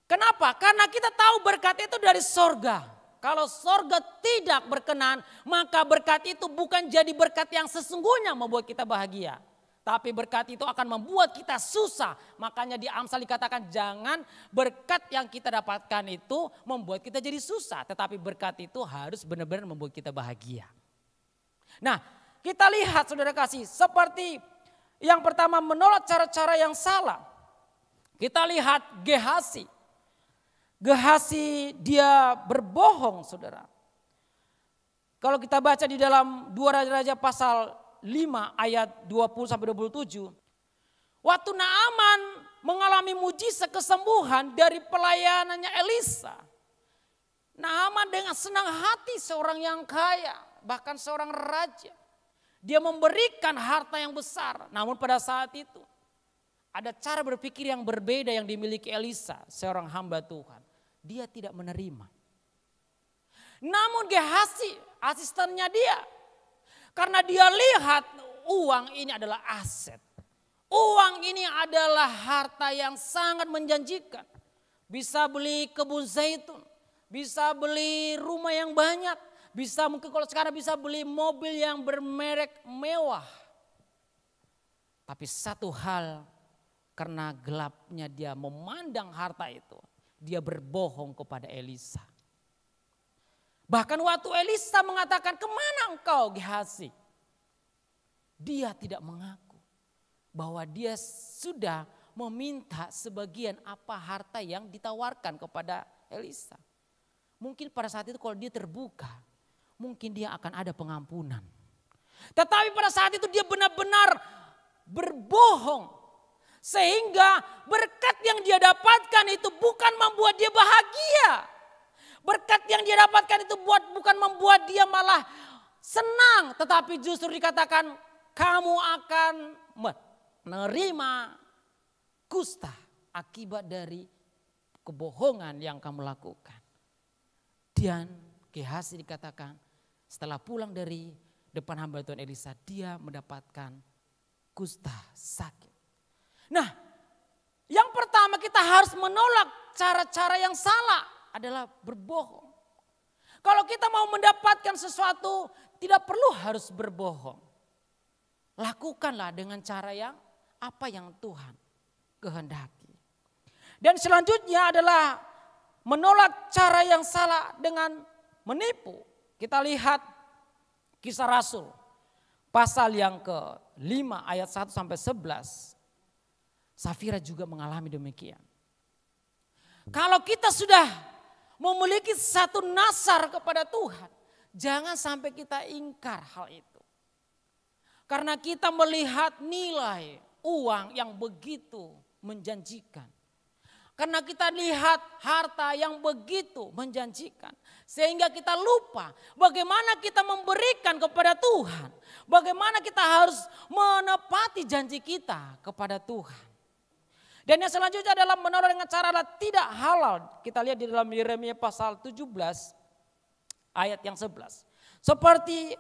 Kenapa? Karena kita tahu berkat itu dari sorga. Kalau sorga tidak berkenan, maka berkat itu bukan jadi berkat yang sesungguhnya membuat kita bahagia. Tapi berkat itu akan membuat kita susah. Makanya di Amsal dikatakan jangan berkat yang kita dapatkan itu membuat kita jadi susah. Tetapi berkat itu harus benar-benar membuat kita bahagia. Nah, kita lihat saudara kasih, seperti yang pertama menolak cara-cara yang salah. Kita lihat Gehasi. Gehasi dia berbohong, saudara. Kalau kita baca di dalam 2 Raja-Raja pasal 5 ayat 20-27. Waktu Naaman mengalami mujizat kesembuhan dari pelayanannya Elisa. Naaman dengan senang hati seorang yang kaya, bahkan seorang raja. Dia memberikan harta yang besar, namun pada saat itu ada cara berpikir yang berbeda yang dimiliki Elisa, seorang hamba Tuhan. Dia tidak menerima. Namun Gehasi, asistennya dia, karena dia lihat uang ini adalah aset. Uang ini adalah harta yang sangat menjanjikan. Bisa beli kebun zaitun, bisa beli rumah yang banyak, bisa mungkin kalau sekarang bisa beli mobil yang bermerek mewah. Tapi satu hal, karena gelapnya dia memandang harta itu, dia berbohong kepada Elisa. Bahkan waktu Elisa mengatakan, "Kemana engkau, Gehasi?" Dia tidak mengaku bahwa dia sudah meminta sebagian apa harta yang ditawarkan kepada Elisa. Mungkin pada saat itu kalau dia terbuka, mungkin dia akan ada pengampunan. Tetapi pada saat itu dia benar-benar berbohong. Sehingga berkat yang dia dapatkan itu bukan membuat dia bahagia. Berkat yang dia dapatkan itu bukan membuat dia malah senang. Tetapi justru dikatakan kamu akan menerima kusta akibat dari kebohongan yang kamu lakukan. Dan Gehasi dikatakan setelah pulang dari depan hamba Tuhan Elisa, dia mendapatkan kusta sakit. Nah, yang pertama kita harus menolak cara-cara yang salah adalah berbohong. Kalau kita mau mendapatkan sesuatu tidak perlu harus berbohong. Lakukanlah dengan cara yang apa yang Tuhan kehendaki. Dan selanjutnya adalah menolak cara yang salah dengan menipu. Kita lihat Kisah Rasul pasal yang ke-5 ayat 1-11. Safira juga mengalami demikian. Kalau kita sudah memiliki satu nasar kepada Tuhan, Jangan sampai kita ingkar hal itu. Karena kita melihat nilai uang yang begitu menjanjikan. Karena kita lihat harta yang begitu menjanjikan. Sehingga kita lupa bagaimana kita memberikan kepada Tuhan. Bagaimana kita harus menepati janji kita kepada Tuhan. Dan yang selanjutnya adalah menolong dengan cara tidak halal. Kita lihat di dalam Yeremia pasal 17 ayat yang 11. Seperti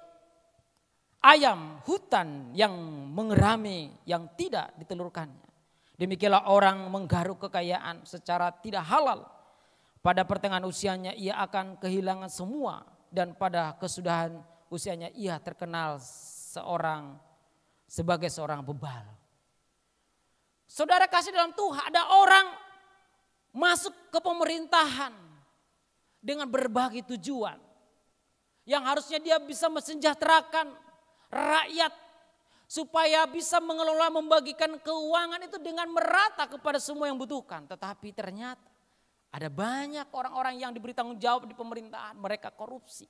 ayam hutan yang mengerami yang tidak ditelurkannya. Demikianlah orang menggaruk kekayaan secara tidak halal. Pada pertengahan usianya ia akan kehilangan semua. Dan pada kesudahan usianya ia terkenal sebagai seorang bebal. Saudara kasih dalam Tuhan, ada orang masuk ke pemerintahan dengan berbagai tujuan. Yang harusnya dia bisa mensejahterakan rakyat supaya bisa mengelola, membagikan keuangan itu dengan merata kepada semua yang butuhkan. Tetapi ternyata ada banyak orang-orang yang diberi tanggung jawab di pemerintahan, mereka korupsi.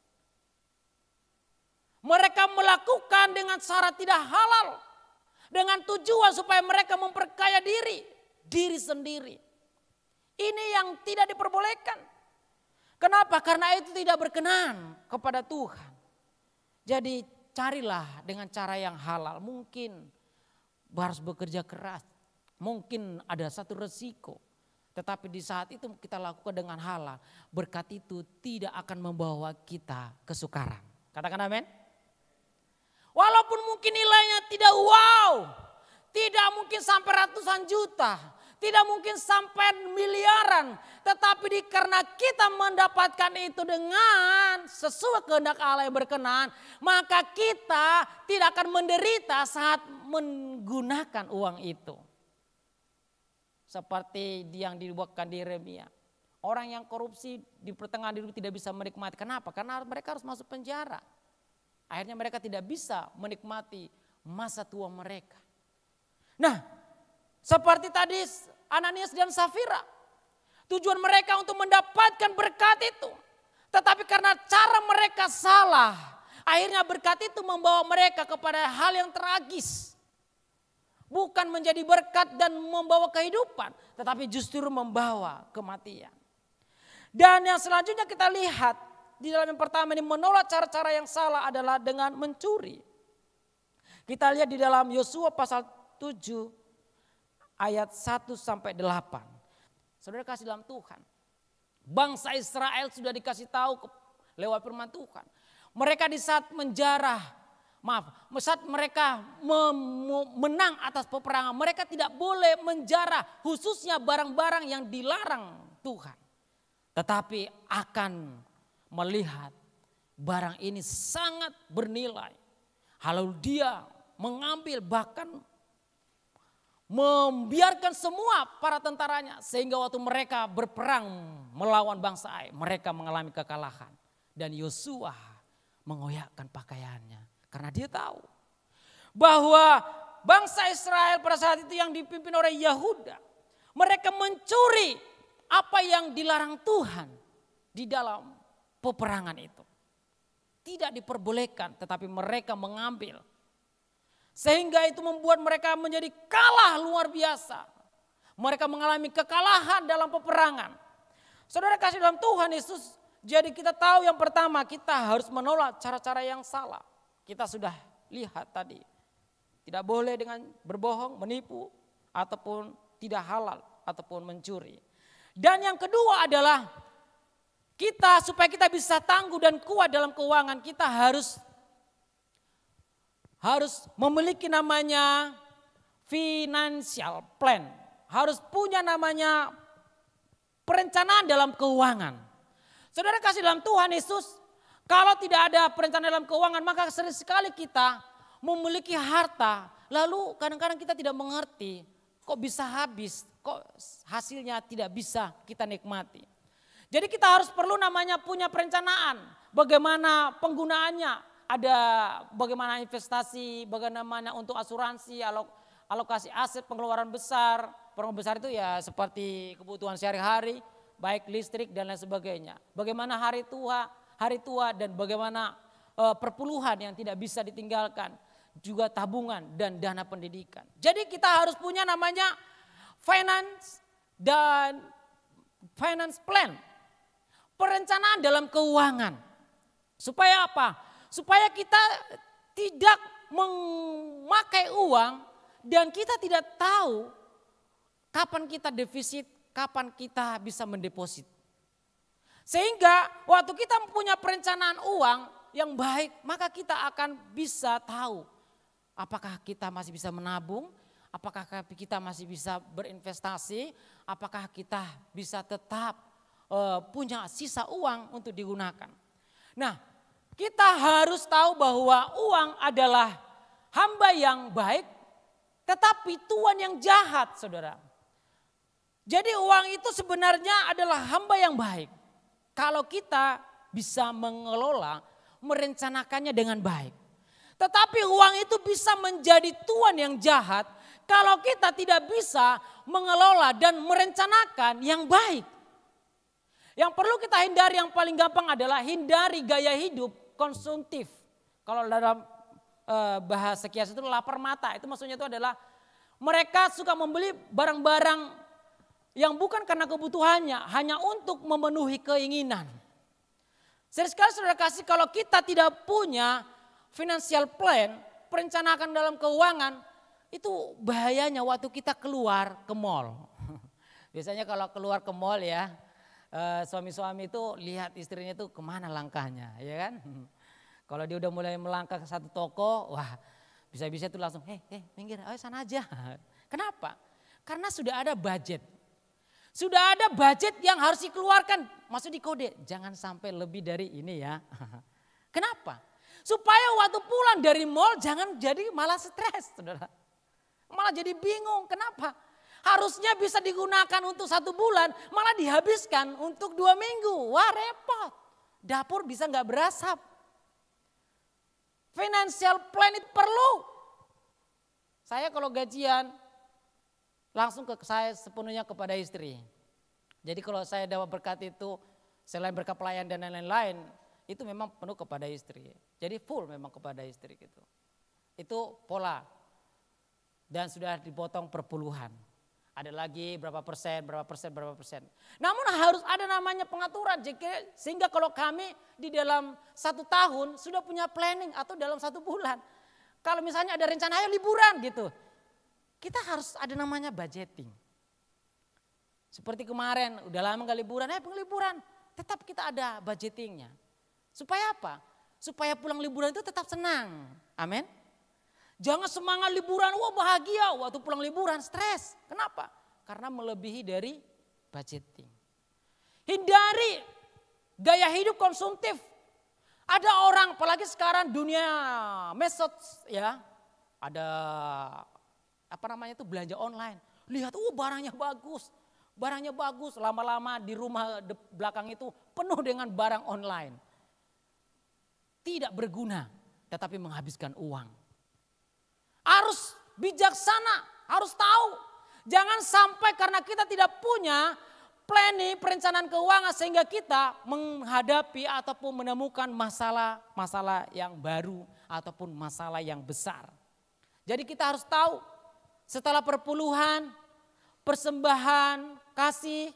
Mereka melakukan dengan cara tidak halal, dengan tujuan supaya mereka memperkaya diri sendiri. Ini yang tidak diperbolehkan. Kenapa? Karena itu tidak berkenan kepada Tuhan. Jadi carilah dengan cara yang halal. Mungkin harus bekerja keras. Mungkin ada satu resiko. Tetapi di saat itu kita lakukan dengan halal. Berkat itu tidak akan membawa kita kesukaran. Katakan amin. Walaupun mungkin nilainya tidak wow. Tidak mungkin sampai ratusan juta. Tidak mungkin sampai miliaran. Tetapi karena kita mendapatkan itu dengan sesuai kehendak Allah yang berkenan. Maka kita tidak akan menderita saat menggunakan uang itu. Seperti yang dibuatkan di Yeremia. Orang yang korupsi di pertengahan hidup tidak bisa menikmati. Kenapa? Karena mereka harus masuk penjara. Akhirnya mereka tidak bisa menikmati masa tua mereka. Nah, seperti tadi Ananias dan Safira. Tujuan mereka untuk mendapatkan berkat itu. Tetapi karena cara mereka salah. Akhirnya berkat itu membawa mereka kepada hal yang tragis. Bukan menjadi berkat dan membawa kehidupan. Tetapi justru membawa kematian. Dan yang selanjutnya kita lihat. Di dalam yang pertama ini menolak cara-cara yang salah adalah dengan mencuri. Kita lihat di dalam Yosua pasal 7 ayat 1 sampai 8. Saudara kasih dalam Tuhan. Bangsa Israel sudah dikasih tahu lewat firman Tuhan. Mereka di saat saat mereka menang atas peperangan. Mereka tidak boleh menjarah khususnya barang-barang yang dilarang Tuhan. Tetapi akan melihat barang ini sangat bernilai. Lalu dia mengambil bahkan membiarkan semua para tentaranya. Sehingga waktu mereka berperang melawan bangsa Ai, mereka mengalami kekalahan. Dan Yosua mengoyakkan pakaiannya. Karena dia tahu bahwa bangsa Israel pada saat itu yang dipimpin oleh Yahuda. Mereka mencuri apa yang dilarang Tuhan di dalam peperangan itu. Tidak diperbolehkan tetapi mereka mengambil. Sehingga itu membuat mereka menjadi kalah luar biasa. Mereka mengalami kekalahan dalam peperangan. Saudara kasih dalam Tuhan Yesus. Jadi kita tahu yang pertama kita harus menolak cara-cara yang salah. Kita sudah lihat tadi. Tidak boleh dengan berbohong, menipu. Ataupun tidak halal ataupun mencuri. Dan yang kedua adalah kita supaya kita bisa tangguh dan kuat dalam keuangan kita harus memiliki namanya financial plan. Harus punya namanya perencanaan dalam keuangan. Saudara kasih dalam Tuhan Yesus, kalau tidak ada perencanaan dalam keuangan maka sering sekali kita memiliki harta. Lalu kadang-kadang kita tidak mengerti kok bisa habis, kok hasilnya tidak bisa kita nikmati. Jadi kita harus perlu namanya punya perencanaan. Bagaimana penggunaannya. Ada bagaimana investasi, bagaimana untuk asuransi, alokasi aset, pengeluaran besar. Pengeluaran besar itu ya seperti kebutuhan sehari-hari, baik listrik dan lain sebagainya. Bagaimana hari tua, hari tua dan bagaimana perpuluhan yang tidak bisa ditinggalkan, juga tabungan dan dana pendidikan. Jadi kita harus punya namanya finance dan finance plan. Perencanaan dalam keuangan. Supaya apa? Supaya kita tidak memakai uang dan kita tidak tahu kapan kita defisit, kapan kita bisa mendeposit. Sehingga waktu kita mempunyai perencanaan uang yang baik, maka kita akan bisa tahu apakah kita masih bisa menabung, apakah kita masih bisa berinvestasi, apakah kita bisa tetap punya sisa uang untuk digunakan. Nah, kita harus tahu bahwa uang adalah hamba yang baik, tetapi tuan yang jahat, saudara. Jadi uang itu sebenarnya adalah hamba yang baik. Kalau kita bisa mengelola, merencanakannya dengan baik. Tetapi uang itu bisa menjadi tuan yang jahat kalau kita tidak bisa mengelola dan merencanakan yang baik. Yang perlu kita hindari yang paling gampang adalah hindari gaya hidup konsumtif. Kalau dalam bahasa kias itu lapar mata, itu maksudnya itu adalah mereka suka membeli barang-barang yang bukan karena kebutuhannya, hanya untuk memenuhi keinginan. Serius sekali saudara kasih, kalau kita tidak punya financial plan, perencanaan dalam keuangan, itu bahayanya waktu kita keluar ke mall. Biasanya kalau keluar ke mall ya, suami-suami itu lihat istrinya itu kemana langkahnya, ya kan? Kalau dia udah mulai melangkah ke satu toko, wah bisa-bisa itu langsung, minggir, ayo sana aja. Kenapa? Karena sudah ada budget. Sudah ada budget yang harus dikeluarkan, masuk di kode, jangan sampai lebih dari ini ya. Kenapa? Supaya waktu pulang dari mall jangan jadi malah stres, saudara. Malah jadi bingung, kenapa? Harusnya bisa digunakan untuk 1 bulan, malah dihabiskan untuk 2 minggu. Wah repot, dapur bisa gak berasap. Financial plan itu perlu. Saya kalau gajian, langsung ke saya sepenuhnya kepada istri. Jadi kalau saya dapat berkat itu, selain berkat pelayan dan lain-lain, itu memang penuh kepada istri. Jadi full memang kepada istri gitu. Itu pola. Dan sudah dipotong per puluhan. Ada lagi berapa persen. Namun harus ada namanya pengaturan. Sehingga kalau kami di dalam 1 tahun sudah punya planning atau dalam 1 bulan. Kalau misalnya ada rencana ayo liburan gitu. Kita harus ada namanya budgeting. Seperti kemarin udah lama gak liburan, liburan. Tetap kita ada budgetingnya. Supaya apa? Supaya pulang liburan itu tetap senang. Amin. Jangan semangat liburan, wah bahagia. Waktu pulang liburan stres. Kenapa? Karena melebihi dari budgeting. Hindari gaya hidup konsumtif. Ada orang, apalagi sekarang dunia medsos ya. Ada belanja online. Lihat, barangnya bagus. Barangnya bagus, lama-lama di rumah belakang itu penuh dengan barang online. Tidak berguna, tetapi menghabiskan uang. Harus bijaksana, harus tahu. Jangan sampai karena kita tidak punya planning, perencanaan keuangan sehingga kita menghadapi ataupun menemukan masalah-masalah yang baru ataupun masalah yang besar. Jadi kita harus tahu setelah perpuluhan, persembahan, kasih,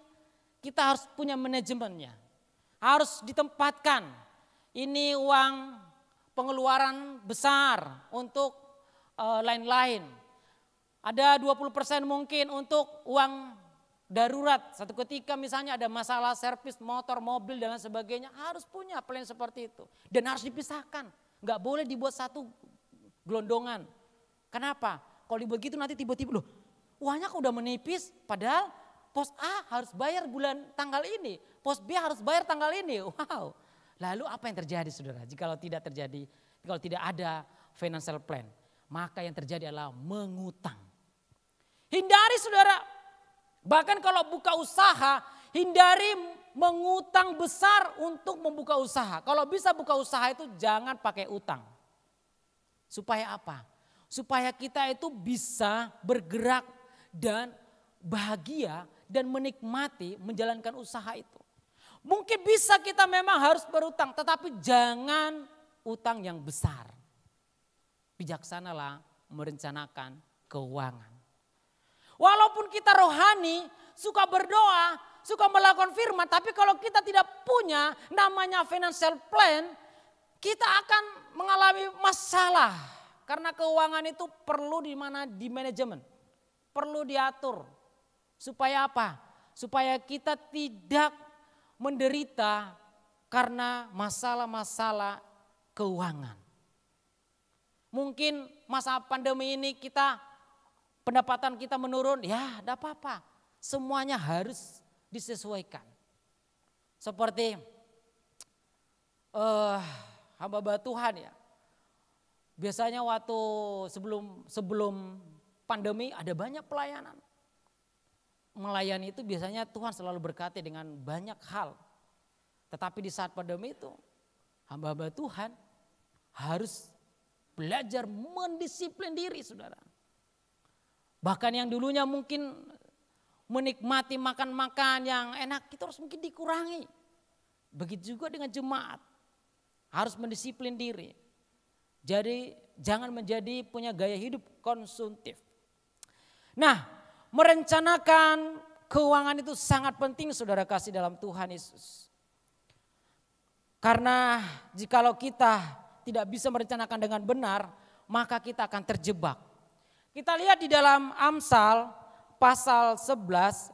kita harus punya manajemennya. Harus ditempatkan. Ini uang pengeluaran besar untuk lain-lain. Ada 20% mungkin untuk uang darurat. Satu ketika misalnya ada masalah servis motor, mobil dan lain sebagainya. Harus punya plan seperti itu. Dan harus dipisahkan. Nggak boleh dibuat satu gelondongan. Kenapa? Kalau dibuat gitu nanti tiba-tiba uangnya udah menipis. Padahal pos A harus bayar bulan tanggal ini. Pos B harus bayar tanggal ini. Wow. Lalu apa yang terjadi saudara? Jika kalau tidak ada financial plan. Maka yang terjadi adalah mengutang. Hindari saudara. Bahkan kalau buka usaha, hindari mengutang besar untuk membuka usaha. Kalau bisa buka usaha itu jangan pakai utang. Supaya apa? Supaya kita itu bisa bergerak dan bahagia dan menikmati menjalankan usaha itu. Mungkin bisa kita memang harus berutang, tetapi jangan utang yang besar. Bijaksanalah merencanakan keuangan. Walaupun kita rohani, suka berdoa, suka melakukan firman, tapi kalau kita tidak punya namanya financial plan, kita akan mengalami masalah. Karena keuangan itu perlu di manajemen, perlu diatur. Supaya apa? Supaya kita tidak menderita karena masalah-masalah keuangan. Mungkin masa pandemi ini pendapatan kita menurun, ya tidak apa-apa. Semuanya harus disesuaikan. Seperti hamba Tuhan ya. Biasanya waktu sebelum pandemi ada banyak pelayanan. Melayani itu biasanya Tuhan selalu berkati dengan banyak hal. Tetapi di saat pandemi itu hamba-hamba Tuhan harus belajar mendisiplin diri, saudara. Bahkan yang dulunya mungkin menikmati makan-makan yang enak, kita harus mungkin dikurangi. Begitu juga dengan jemaat, harus mendisiplin diri. Jadi jangan menjadi punya gaya hidup konsumtif. Nah, merencanakan keuangan itu sangat penting, saudara kasih dalam Tuhan Yesus. Karena jikalau kita tidak bisa merencanakan dengan benar, maka kita akan terjebak. Kita lihat di dalam Amsal pasal 11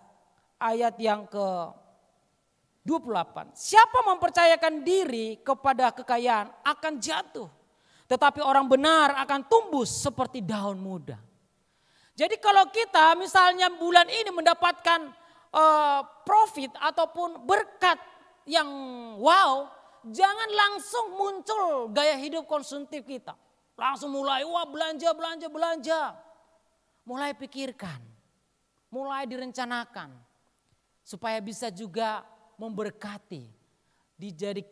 ayat yang ke-28. Siapa mempercayakan diri kepada kekayaan akan jatuh, tetapi orang benar akan tumbuh seperti daun muda. Jadi kalau kita misalnya bulan ini mendapatkan profit ataupun berkat yang wow, jangan langsung muncul gaya hidup konsumtif kita. Langsung mulai belanja. Mulai pikirkan, mulai direncanakan supaya bisa juga memberkati,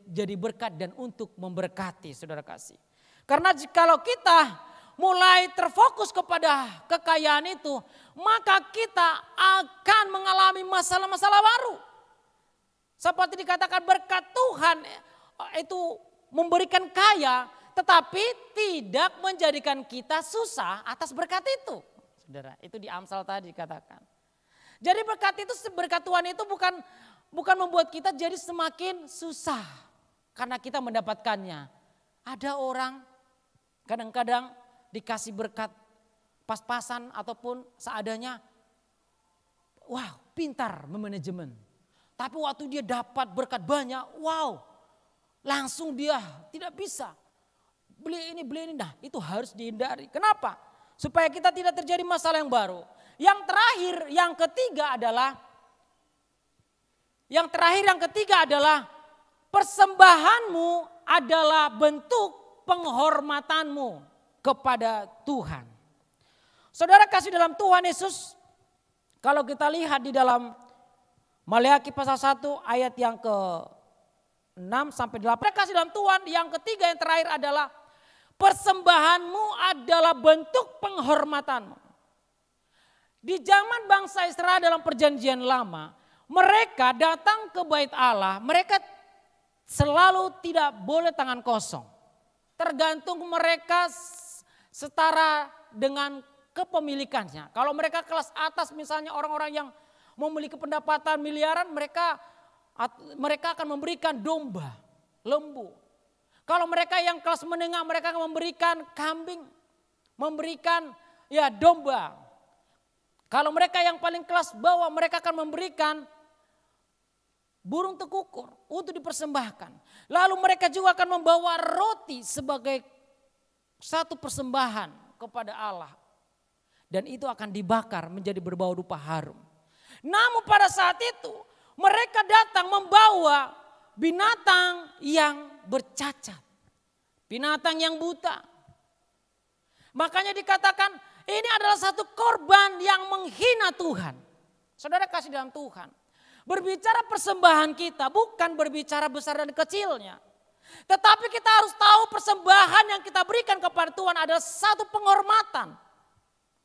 jadi berkat dan untuk memberkati, saudara kasih. Karena jikalau kita mulai terfokus kepada kekayaan itu, maka kita akan mengalami masalah-masalah baru. Seperti dikatakan berkat Tuhan itu memberikan kaya, tetapi tidak menjadikan kita susah atas berkat itu. Saudara, itu di Amsal tadi dikatakan. Jadi berkat Tuhan itu bukan membuat kita jadi semakin susah karena kita mendapatkannya. Ada orang kadang-kadang dikasih berkat pas-pasan ataupun seadanya, wow, pintar memanajemen. Tapi waktu dia dapat berkat banyak, wow, langsung dia tidak bisa. Beli ini. Nah, itu harus dihindari. Kenapa? Supaya kita tidak terjadi masalah yang baru. Yang ketiga adalah persembahanmu adalah bentuk penghormatanmu kepada Tuhan. Saudara kasih dalam Tuhan Yesus, kalau kita lihat di dalam Maleakhi pasal 1 ayat yang ke-6 sampai 8. Kasih dalam Tuhan yang ketiga yang terakhir adalah persembahanmu adalah bentuk penghormatanmu. Di zaman bangsa Israel dalam perjanjian lama, mereka datang ke bait Allah, mereka selalu tidak boleh tangan kosong. Tergantung mereka setara dengan kepemilikannya. Kalau mereka kelas atas misalnya orang-orang yang memiliki pendapatan miliaran, mereka akan memberikan domba, lembu. Kalau mereka yang kelas menengah, mereka akan memberikan kambing, memberikan domba. Kalau mereka yang paling kelas bawah, mereka akan memberikan burung tekukur untuk dipersembahkan. Lalu mereka juga akan membawa roti sebagai satu persembahan kepada Allah. Dan itu akan dibakar menjadi berbau rupa harum. Namun pada saat itu mereka datang membawa binatang yang bercacat, binatang yang buta. Makanya dikatakan ini adalah satu korban yang menghina Tuhan. Saudara kasih dalam Tuhan, berbicara persembahan kita bukan berbicara besar dan kecilnya. Tetapi kita harus tahu persembahan yang kita berikan kepada Tuhan adalah satu penghormatan.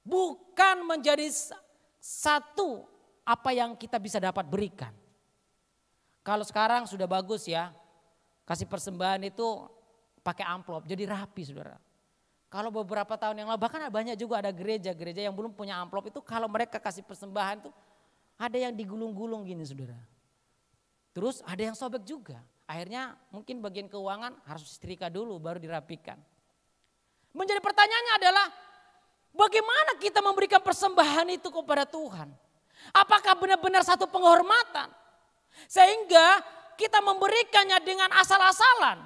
Bukan menjadi satu apa yang kita bisa dapat berikan. Kalau sekarang sudah bagus ya, kasih persembahan itu pakai amplop, jadi rapi saudara. Kalau beberapa tahun yang lalu, bahkan banyak juga ada gereja-gereja yang belum punya amplop itu, kalau mereka kasih persembahan itu ada yang digulung-gulung gini saudara. Terus ada yang sobek juga, akhirnya mungkin bagian keuangan harus setrika dulu baru dirapikan. Menjadi pertanyaannya adalah bagaimana kita memberikan persembahan itu kepada Tuhan? Apakah benar-benar satu penghormatan? Sehingga kita memberikannya dengan asal-asalan.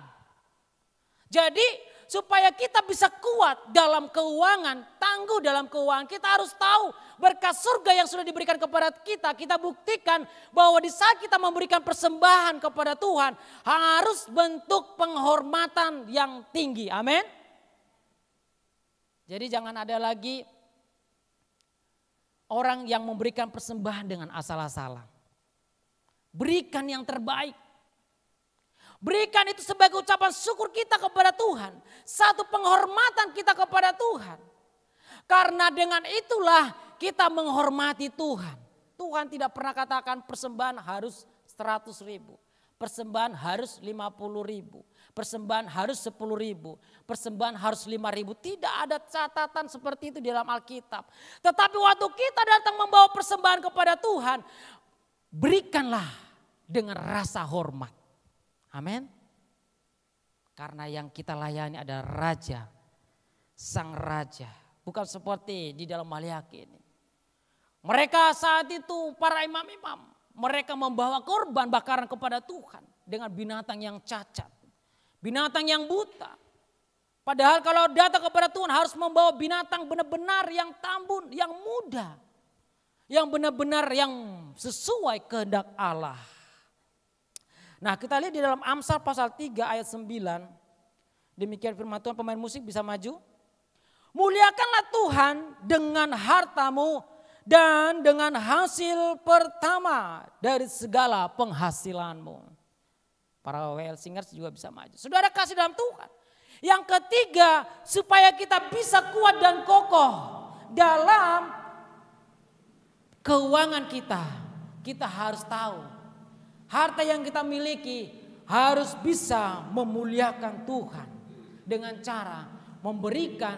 Jadi supaya kita bisa kuat dalam keuangan, tangguh dalam keuangan, kita harus tahu berkat surga yang sudah diberikan kepada kita. Kita buktikan bahwa di saat kita memberikan persembahan kepada Tuhan harus bentuk penghormatan yang tinggi. Amin. Jadi jangan ada lagi orang yang memberikan persembahan dengan asal-asalan. Berikan yang terbaik. Berikan itu sebagai ucapan syukur kita kepada Tuhan. Satu penghormatan kita kepada Tuhan. Karena dengan itulah kita menghormati Tuhan. Tuhan tidak pernah katakan persembahan harus 100.000. Persembahan harus 50.000. Persembahan harus 10.000. Persembahan harus 5.000. Tidak ada catatan seperti itu di dalam Alkitab. Tetapi waktu kita datang membawa persembahan kepada Tuhan, berikanlah dengan rasa hormat. Amin. Karena yang kita layani adalah Raja, Sang Raja. Bukan seperti di dalam Maliaki ini. Mereka saat itu para imam-imam, mereka membawa korban bakaran kepada Tuhan dengan binatang yang cacat, binatang yang buta. Padahal kalau datang kepada Tuhan harus membawa binatang benar-benar yang tambun, yang muda. Yang benar-benar yang sesuai kehendak Allah. Nah kita lihat di dalam Amsal pasal 3 ayat 9. Demikian firman Tuhan, pemain musik bisa maju. Muliakanlah Tuhan dengan hartamu dan dengan hasil pertama dari segala penghasilanmu. Para WL Singers juga bisa maju. Saudara kasih dalam Tuhan. Yang ketiga, supaya kita bisa kuat dan kokoh dalam keuangan kita. Kita harus tahu harta yang kita miliki harus bisa memuliakan Tuhan dengan cara memberikan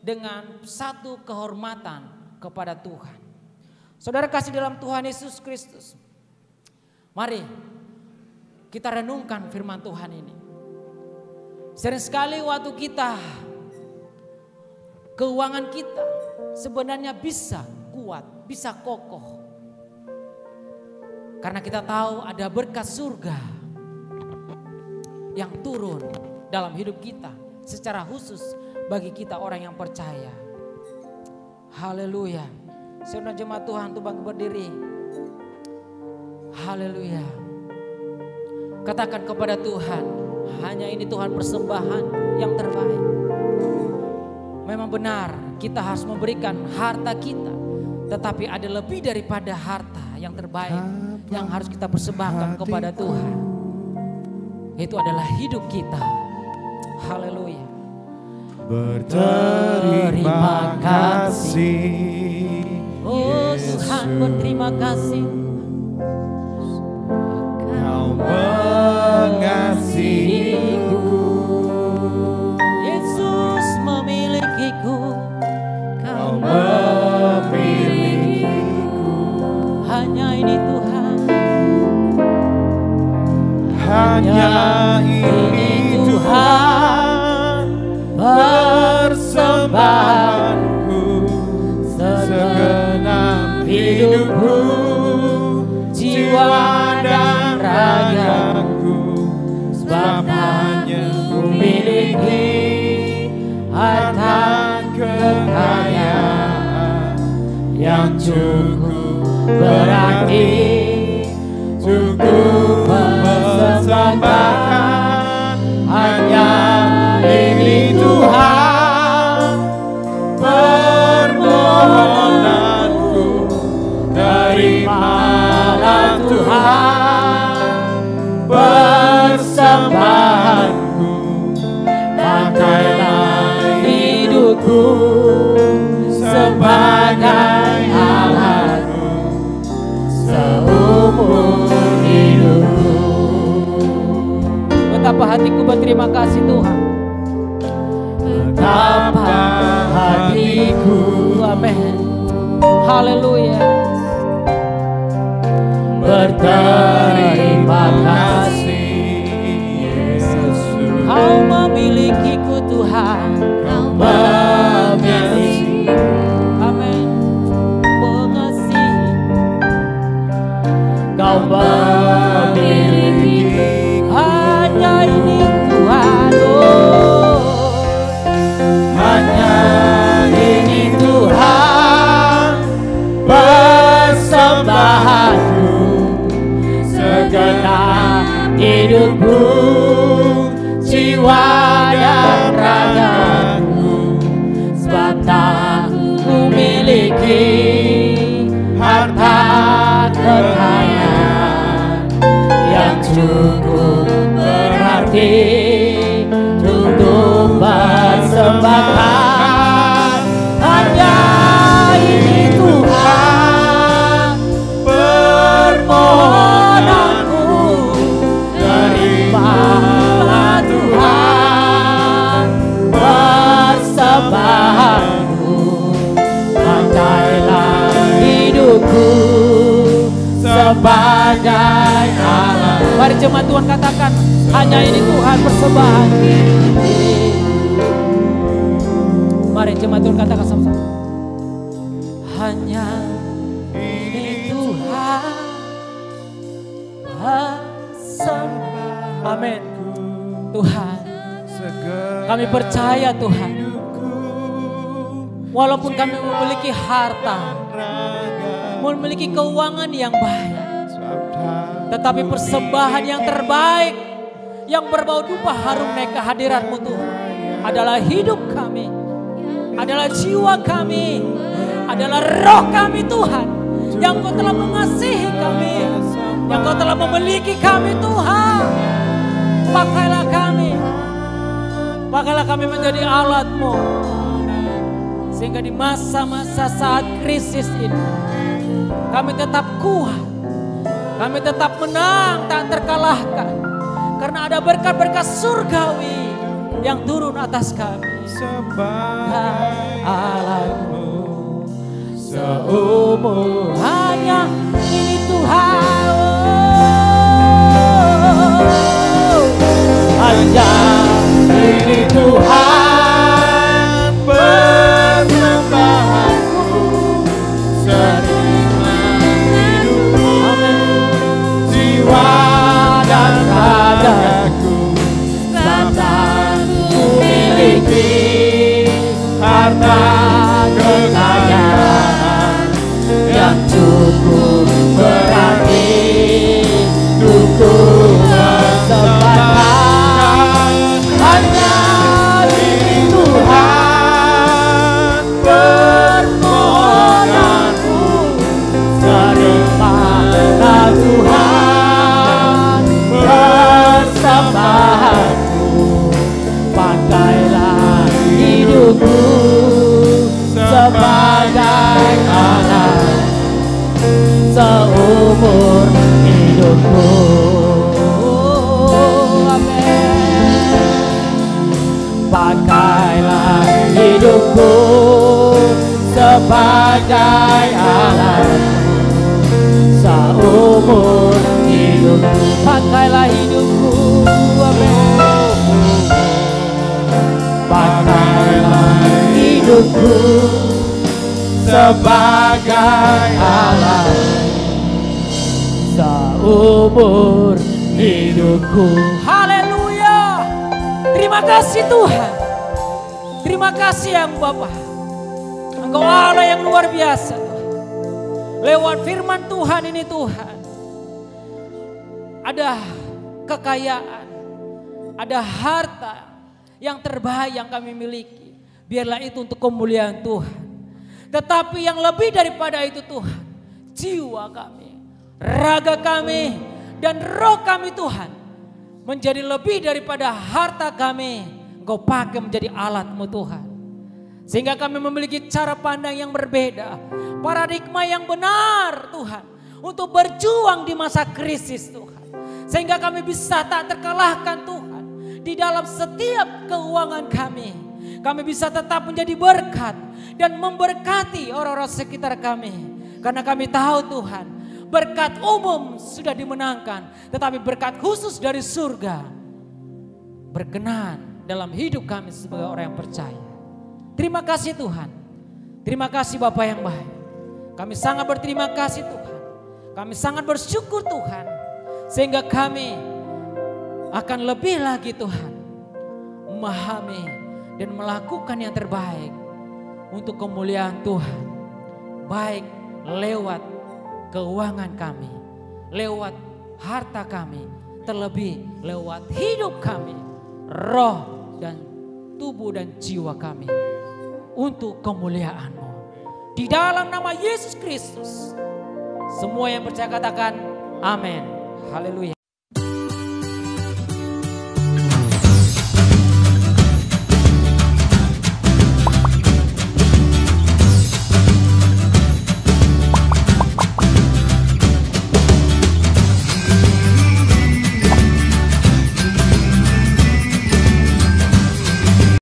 dengan satu kehormatan kepada Tuhan. Saudara kasih dalam Tuhan Yesus Kristus. Mari kita renungkan firman Tuhan ini. Sering sekali waktu kita, keuangan kita sebenarnya bisa kuat, bisa kokoh. Karena kita tahu ada berkat surga yang turun dalam hidup kita secara khusus bagi kita orang yang percaya. Haleluya. Saudara jemaat Tuhan tuh bangkit berdiri. Haleluya. Katakan kepada Tuhan, hanya ini Tuhan persembahan yang terbaik. Memang benar kita harus memberikan harta kita. Tetapi ada lebih daripada harta yang terbaik yang harus kita persembahkan kepada Tuhan. Itu adalah hidup kita. Haleluya. Berterima kasih. Oh Tuhan berterima kasih. Kau mengasihiku. Yesus memilikiku. Kau memilikiku. Hanya ini Tuhan. Hanya ini Tuhan. Persembahanku segenap hidupku, jiwa dan ragaku, sebab hanya memiliki harta kekayaan yang cukup berarti untuk mempersembahkan hanya ini Tuhan. Permohonanku terimalah Tuhan, persembahanku, pakailah hidupku sebagai alatmu seumur hidup. Terima kasih Tuhan. Betapa hatiku. Amin. Haleluya. Berterima kasih Yesus. Kau memilikiku Tuhan. Kau memiliki. Amin. Mengasihi. Kau memiliki. Hanya ini Tuhan. Oh. Hanya ini Tuhan persembahanku, segenap hidupku, jiwa dan ragaku, sebab tak ku miliki harta kekayaan yang cukup berarti untuk persembahkan. Hanya ini Tuhan permohonanku, terimalah Tuhan persembahanku. Pakailah hidupku sebagai alat. Mari jemaat Tuhan katakan, hanya ini Tuhan persembahan. Mari jemaat Tuhan katakan sama-sama. Hanya ini Tuhan persembahan. Amin. Tuhan, kami percaya Tuhan, walaupun kami memiliki harta, memiliki keuangan yang baik, tetapi persembahan yang terbaik, yang berbau dupa harum naik kehadirat-Mu Tuhan, adalah hidup kami, adalah jiwa kami, adalah roh kami Tuhan, yang Kau telah mengasihi kami, yang Kau telah memiliki kami Tuhan. Pakailah kami menjadi alat-Mu, sehingga di masa-masa saat krisis ini, kami tetap kuat, kami tetap menang, tak terkalahkan. Karena ada berkat-berkat surgawi yang turun atas kami. Sebagai alat-Mu seumur, hanya ini Tuhan. Hanya ini Tuhan persembahanku, serima hidupku, jiwa dan ragaku, sebab ku miliki harta kekayaan yang cukup berarti untuk persembahkan. Hanya ini Tuhan permohonanku, terimalah Tuhan persembahanku. Pakailah hidupku sebagai alat seumur hidupku. Pakailah hidupku sebagai alat seumur hidupku. Pakailah hidupku, amin. Pakailah hidupku sebagai alat seumur hidupku. Haleluya. Terima kasih Tuhan. Terima kasih yang Bapa. Engkau Allah yang luar biasa Tuhan. Lewat firman Tuhan ini Tuhan, ada kekayaan, ada harta yang terbaik yang kami miliki. Biarlah itu untuk kemuliaan Tuhan. Tetapi yang lebih daripada itu Tuhan, jiwa kami, raga kami, dan roh kami Tuhan, menjadi lebih daripada harta kami. Engkau pakai menjadi alat-Mu Tuhan. Sehingga kami memiliki cara pandang yang berbeda, paradigma yang benar Tuhan, untuk berjuang di masa krisis Tuhan. Sehingga kami bisa tak terkalahkan Tuhan, di dalam setiap keuangan kami. Kami bisa tetap menjadi berkat dan memberkati orang-orang sekitar kami. Karena kami tahu Tuhan, berkat umum sudah dimenangkan, tetapi berkat khusus dari surga berkenan dalam hidup kami sebagai orang yang percaya. Terima kasih Tuhan. Terima kasih Bapa yang baik. Kami sangat berterima kasih Tuhan. Kami sangat bersyukur Tuhan. Sehingga kami akan lebih lagi Tuhan memahami dan melakukan yang terbaik untuk kemuliaan Tuhan. Baik lewat keuangan kami, lewat harta kami, terlebih lewat hidup kami, roh dan tubuh dan jiwa kami untuk kemuliaan-Mu. Di dalam nama Yesus Kristus, semua yang percaya katakan amin. Haleluya.